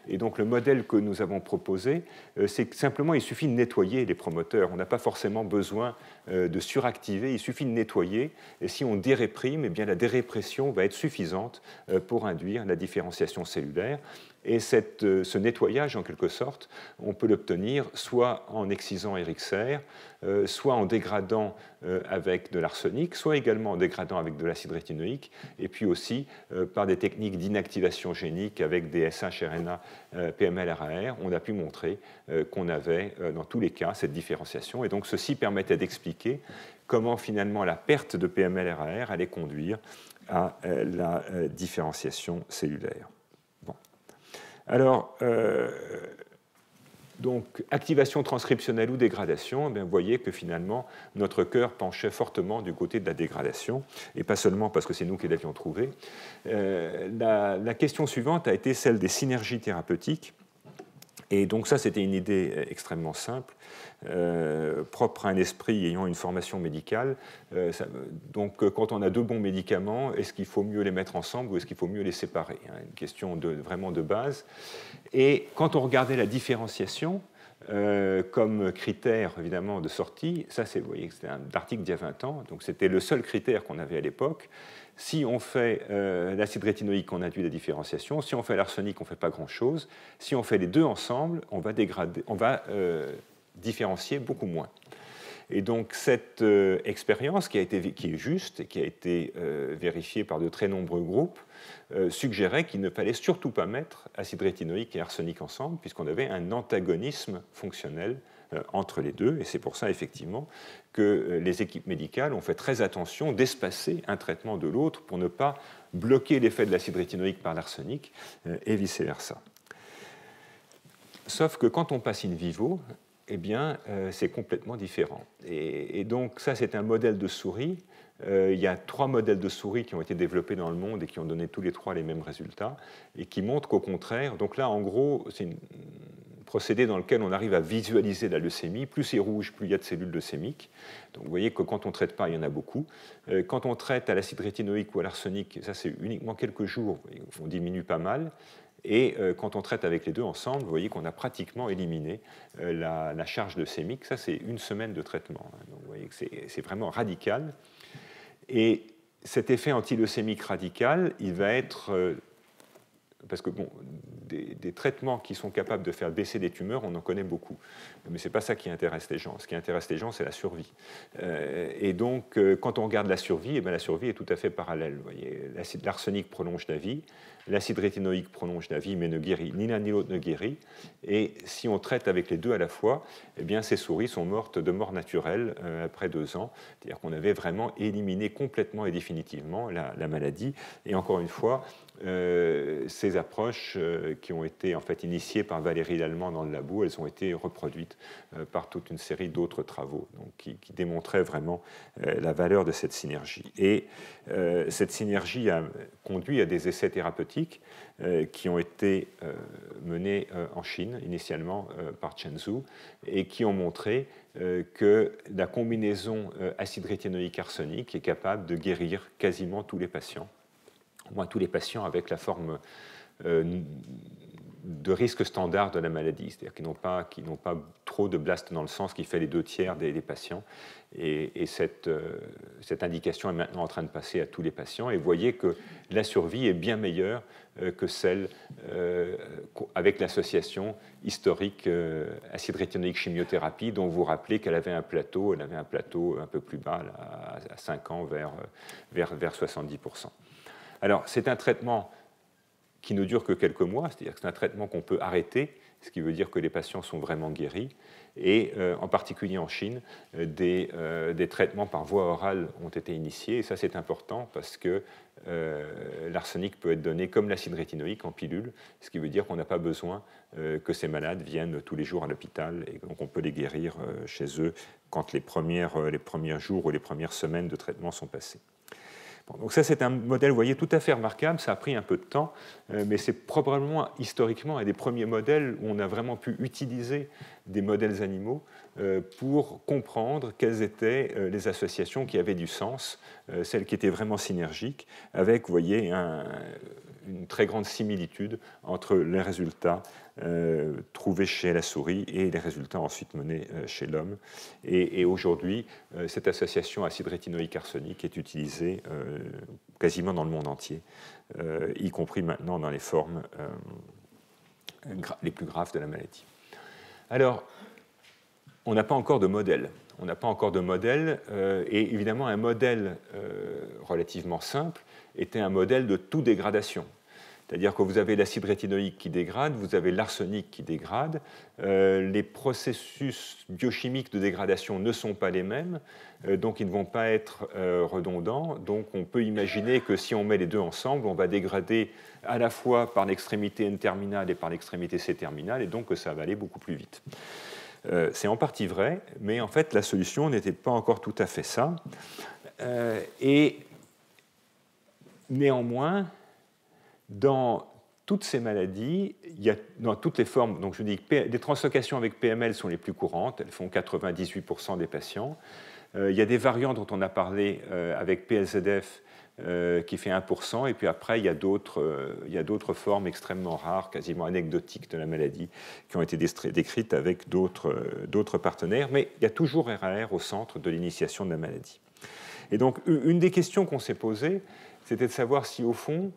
Et donc le modèle que nous avons proposé, c'est que simplement il suffit de nettoyer les promoteurs. On n'a pas forcément besoin de suractiver, il suffit de nettoyer. Et si on déréprime, eh bien la dérépression va être suffisante pour induire la différenciation cellulaire. Et ce nettoyage, en quelque sorte, on peut l'obtenir soit en excisant Eric-Serre, soit en dégradant avec de l'arsenic, soit également en dégradant avec de l'acide rétinoïque, et puis aussi par des techniques d'inactivation génique avec des SH-RNA PML-RAR. On a pu montrer qu'on avait, dans tous les cas, cette différenciation. Et donc, ceci permettait d'expliquer comment, finalement, la perte de PML-RAR allait conduire à la différenciation cellulaire. Alors, donc, activation transcriptionnelle ou dégradation, vous voyez que finalement, notre cœur penchait fortement du côté de la dégradation, et pas seulement parce que c'est nous qui l'avions trouvé. La question suivante a été celle des synergies thérapeutiques. Et donc ça, c'était une idée extrêmement simple, propre à un esprit ayant une formation médicale. Donc quand on a deux bons médicaments, est-ce qu'il faut mieux les mettre ensemble ou est-ce qu'il faut mieux les séparer? Une question vraiment de base. Et quand on regardait la différenciation comme critère évidemment de sortie, ça vous voyez, c'était un article d'il y a 20 ans, donc c'était le seul critère qu'on avait à l'époque. Si on fait l'acide rétinoïque, on induit la différenciation. Si on fait l'arsenic, on ne fait pas grand-chose. Si on fait les deux ensemble, on va différencier beaucoup moins. Et donc cette expérience qui est juste et qui a été vérifiée par de très nombreux groupes suggérait qu'il ne fallait surtout pas mettre acide rétinoïque et arsenic ensemble puisqu'on avait un antagonisme fonctionnel entre les deux. Et c'est pour ça, effectivement, que les équipes médicales ont fait très attention d'espacer un traitement de l'autre pour ne pas bloquer l'effet de l'acide rétinoïque par l'arsenic et vice-versa. Sauf que quand on passe in vivo, eh bien, c'est complètement différent. Et donc, ça, c'est un modèle de souris. Il y a 3 modèles de souris qui ont été développés dans le monde et qui ont donné tous les 3 les mêmes résultats, et qui montrent qu'au contraire, donc là, en gros, c'est un procédé dans lequel on arrive à visualiser la leucémie. Plus c'est rouge, plus il y a de cellules leucémiques. Donc, vous voyez que quand on ne traite pas, il y en a beaucoup. Quand on traite à l'acide rétinoïque ou à l'arsenic, ça, c'est uniquement quelques jours, on diminue pas mal. Et quand on traite avec les deux ensemble, vous voyez qu'on a pratiquement éliminé la charge leucémique. Ça, c'est une semaine de traitement. Donc, vous voyez que c'est vraiment radical. Et cet effet antileucémique radical, il va être... parce que bon, des traitements qui sont capables de faire baisser des tumeurs, on en connaît beaucoup. Mais ce n'est pas ça qui intéresse les gens. Ce qui intéresse les gens, c'est la survie. Et donc, quand on regarde la survie, eh bien, la survie est tout à fait parallèle. Vous voyez, l'arsenic prolonge la vie, l'acide rétinoïque prolonge la vie, mais ne guérit, ni l'un ni l'autre ne guérit. Et si on traite avec les deux à la fois, eh bien, ces souris sont mortes de mort naturelle après 2 ans. C'est-à-dire qu'on avait vraiment éliminé complètement et définitivement la maladie. Et encore une fois, ces approches qui ont été en fait initiées par Valérie Lallemand dans le labo, elles ont été reproduites par toute une série d'autres travaux donc, qui démontraient vraiment la valeur de cette synergie. Et cette synergie a conduit à des essais thérapeutiques qui ont été menés en Chine, initialement par Chen Zhu, et qui ont montré que la combinaison acide rétinoïque arsenic est capable de guérir quasiment tous les patients, au moins tous les patients avec la forme de risque standard de la maladie, c'est-à-dire qui n'ont pas trop de blast dans le sang, ce qui fait les 2/3 des patients. Et cette indication est maintenant en train de passer à tous les patients. Et vous voyez que la survie est bien meilleure que celle avec l'association historique acide rétinoïque chimiothérapie, dont vous vous rappelez qu'elle avait un plateau, un peu plus bas, là, à 5 ans, vers 70%. Alors, c'est un traitement qui ne dure que quelques mois, c'est-à-dire que c'est un traitement qu'on peut arrêter, ce qui veut dire que les patients sont vraiment guéris. Et en particulier en Chine, des traitements par voie orale ont été initiés. Et ça, c'est important parce que l'arsenic peut être donné comme l'acide rétinoïque en pilule, ce qui veut dire qu'on n'a pas besoin que ces malades viennent tous les jours à l'hôpital. Et donc, on peut les guérir chez eux quand les premiers jours ou les premières semaines de traitement sont passés. Bon, donc ça, c'est un modèle, vous voyez, tout à fait remarquable. Ça a pris un peu de temps, mais c'est probablement historiquement un des premiers modèles où on a vraiment pu utiliser des modèles animaux pour comprendre quelles étaient les associations qui avaient du sens, celles qui étaient vraiment synergiques, avec, vous voyez, une très grande similitude entre les résultats trouvés chez la souris et les résultats ensuite menés chez l'homme. Et aujourd'hui, cette association acide rétinoïque arsenic est utilisée quasiment dans le monde entier, y compris maintenant dans les formes les plus graves de la maladie. Alors, on n'a pas encore de modèle. On n'a pas encore de modèle, et évidemment, un modèle relativement simple était un modèle de tout-dégradation. C'est-à-dire que vous avez l'acide rétinoïque qui dégrade, vous avez l'arsenic qui dégrade, les processus biochimiques de dégradation ne sont pas les mêmes, donc ils ne vont pas être redondants. Donc on peut imaginer que si on met les deux ensemble, on va dégrader à la fois par l'extrémité N-terminale et par l'extrémité C-terminale, et donc que ça va aller beaucoup plus vite. C'est en partie vrai, mais en fait la solution n'était pas encore tout à fait ça. Et néanmoins, dans toutes ces maladies, dans toutes les formes, donc je dis que les translocations avec PML sont les plus courantes, elles font 98% des patients. Il y a des variants dont on a parlé avec PLZF qui fait 1%, et puis après il y a d'autres formes extrêmement rares, quasiment anecdotiques de la maladie, qui ont été décrites avec d'autres partenaires, mais il y a toujours RAR au centre de l'initiation de la maladie. Et donc une des questions qu'on s'est posées, c'était de savoir si au fond,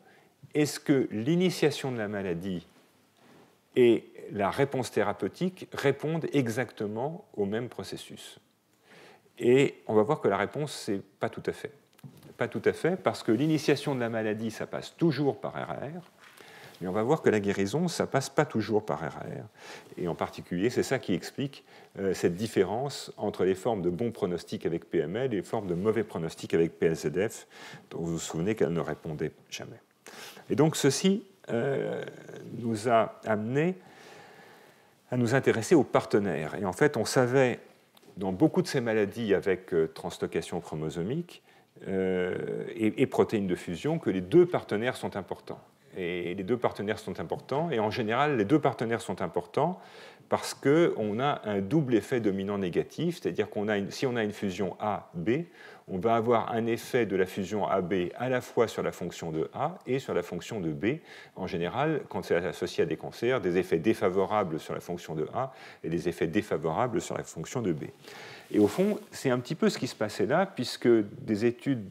est-ce que l'initiation de la maladie et la réponse thérapeutique répondent exactement au même processus? Et on va voir que la réponse, c'est pas tout à fait. Pas tout à fait, parce que l'initiation de la maladie, ça passe toujours par RAR, mais on va voir que la guérison, ça passe pas toujours par RAR. Et en particulier, c'est ça qui explique cette différence entre les formes de bon pronostic avec PML et les formes de mauvais pronostic avec PLZF, dont vous vous souvenez qu'elles ne répondaient jamais. Et donc ceci nous a amené à nous intéresser aux partenaires. Et en fait, on savait, dans beaucoup de ces maladies avec translocation chromosomique et protéines de fusion, que les deux partenaires sont importants. Et les deux partenaires sont importants, et en général, les deux partenaires sont importants parce qu'on a un double effet dominant négatif, c'est-à-dire si on a une fusion A-B, on va avoir un effet de la fusion AB à la fois sur la fonction de A et sur la fonction de B. En général, quand c'est associé à des cancers, des effets défavorables sur la fonction de A et des effets défavorables sur la fonction de B. Et au fond, c'est un petit peu ce qui se passait là, puisque des études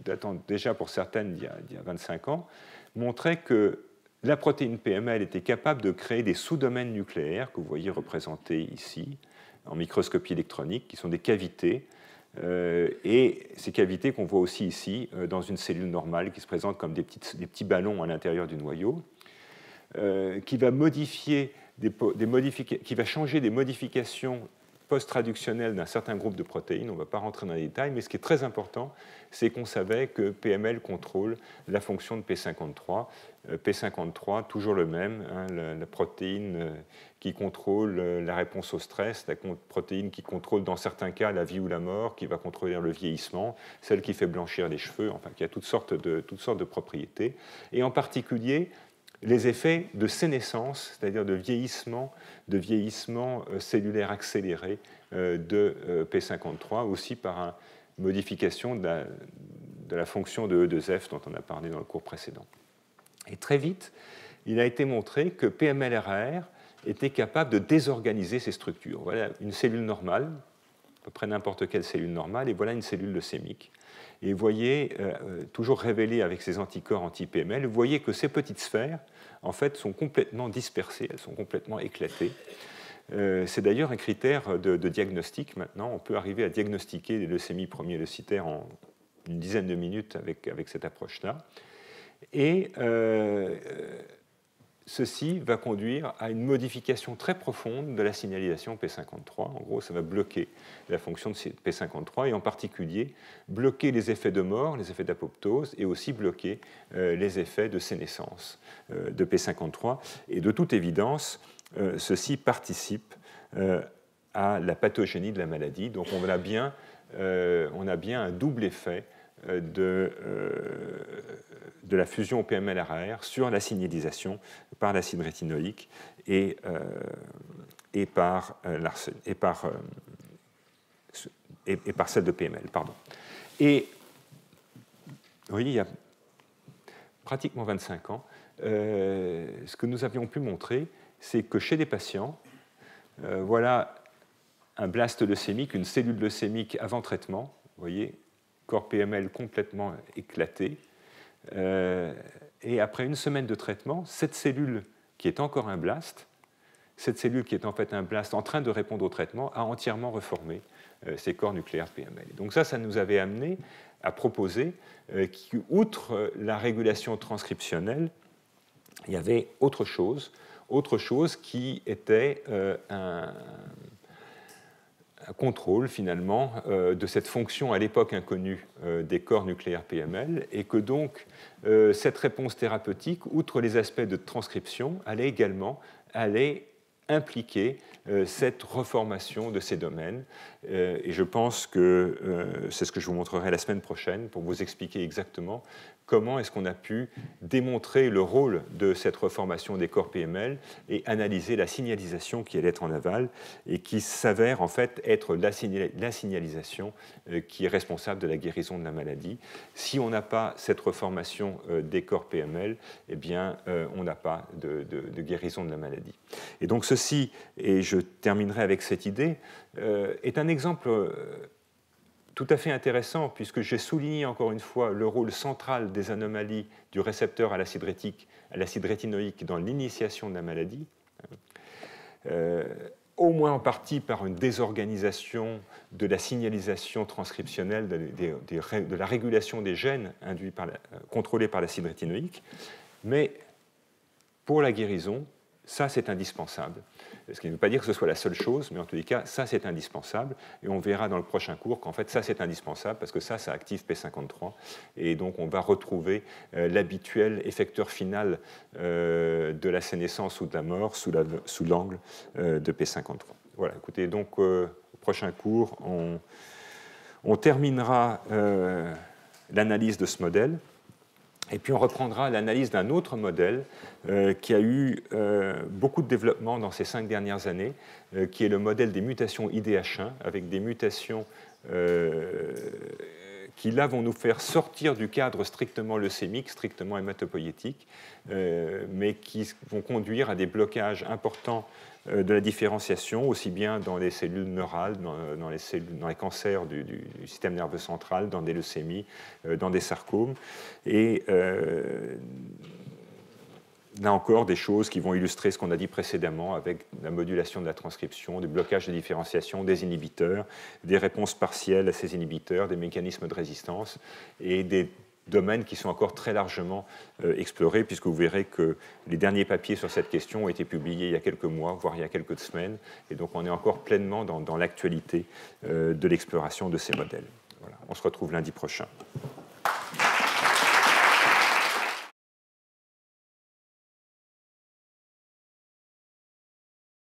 datant déjà pour certaines d'il y a 25 ans montraient que la protéine PML était capable de créer des sous-domaines nucléaires que vous voyez représentés ici en microscopie électronique, qui sont des cavités. Et ces cavités qu'on voit aussi ici dans une cellule normale qui se présente comme des petits ballons à l'intérieur du noyau, qui va qui va changer des modifications post-traductionnelles d'un certain groupe de protéines. On ne va pas rentrer dans les détails, mais ce qui est très important, c'est qu'on savait que PML contrôle la fonction de P53. P53, toujours le même, hein, la protéine qui contrôle la réponse au stress, la protéine qui contrôle dans certains cas la vie ou la mort, qui va contrôler le vieillissement, celle qui fait blanchir les cheveux, enfin qui a toutes sortes de propriétés. Et en particulier, les effets de sénescence, c'est-à-dire de vieillissement cellulaire accéléré de P53, aussi par une modification de la fonction de E2F dont on a parlé dans le cours précédent. Et très vite, il a été montré que PML-RAR était capable de désorganiser ces structures. Voilà une cellule normale, à peu près n'importe quelle cellule normale, et voilà une cellule leucémique. Et vous voyez, toujours révélée avec ces anticorps anti-PML, vous voyez que ces petites sphères, en fait, sont complètement dispersées, elles sont complètement éclatées. C'est d'ailleurs un critère de diagnostic maintenant. On peut arriver à diagnostiquer les leucémies promyéleucitaires en une dizaine de minutes avec cette approche-là. Et ceci va conduire à une modification très profonde de la signalisation P53. En gros, ça va bloquer la fonction de P53 et en particulier bloquer les effets de mort, les effets d'apoptose et aussi bloquer les effets de sénescence de P53. Et de toute évidence, ceci participe à la pathogénie de la maladie. Donc on a bien un double effet de la fusion PML-RAR sur la signalisation par l'acide rétinoïque et par celle de PML. Pardon. Et vous voyez, il y a pratiquement 25 ans, ce que nous avions pu montrer, c'est que chez des patients, voilà un blast leucémique, une cellule leucémique avant traitement, vous voyez, corps PML complètement éclaté. Et après une semaine de traitement, cette cellule qui est encore un blast, cette cellule qui est en fait un blast en train de répondre au traitement, a entièrement reformé ces corps nucléaires PML. Donc ça nous avait amené à proposer qu'outre la régulation transcriptionnelle, il y avait autre chose qui était un contrôle finalement de cette fonction à l'époque inconnue des corps nucléaires PML et que donc cette réponse thérapeutique, outre les aspects de transcription, allait impliquer cette reformation de ces domaines. Et je pense que c'est ce que je vous montrerai la semaine prochaine pour vous expliquer exactement comment est-ce qu'on a pu démontrer le rôle de cette reformation des corps PML et analyser la signalisation qui allait être en aval et qui s'avère en fait être la signalisation qui est responsable de la guérison de la maladie. Si on n'a pas cette reformation des corps PML, eh bien, on n'a pas de guérison de la maladie. Et donc ceci, et je terminerai avec cette idée, est un exemple tout à fait intéressant, puisque j'ai souligné encore une fois le rôle central des anomalies du récepteur à l'acide rétinoïque dans l'initiation de la maladie, au moins en partie par une désorganisation de la signalisation transcriptionnelle, de la régulation des gènes contrôlés par l'acide rétinoïque, mais pour la guérison, ça c'est indispensable. Ce qui ne veut pas dire que ce soit la seule chose, mais en tous les cas, ça c'est indispensable. Et on verra dans le prochain cours qu'en fait, ça c'est indispensable parce que ça active P53. Et donc, on va retrouver l'habituel effecteur final de la sénescence ou de la mort sous l'angle de P53. Voilà, écoutez, donc, au prochain cours, on terminera l'analyse de ce modèle. Et puis on reprendra l'analyse d'un autre modèle qui a eu beaucoup de développement dans ces 5 dernières années, qui est le modèle des mutations IDH1, avec des mutations qui là vont nous faire sortir du cadre strictement leucémique, strictement hématopoïétique, mais qui vont conduire à des blocages importants de la différenciation, aussi bien dans les cellules neurales, dans les cancers du système nerveux central, dans des leucémies, dans des sarcomes. Et là encore, des choses qui vont illustrer ce qu'on a dit précédemment avec la modulation de la transcription, des blocages de différenciation, des inhibiteurs, des réponses partielles à ces inhibiteurs, des mécanismes de résistance et des domaines qui sont encore très largement explorés, puisque vous verrez que les derniers papiers sur cette question ont été publiés il y a quelques mois, voire il y a quelques semaines, et donc on est encore pleinement dans l'actualité de l'exploration de ces modèles. Voilà. On se retrouve lundi prochain.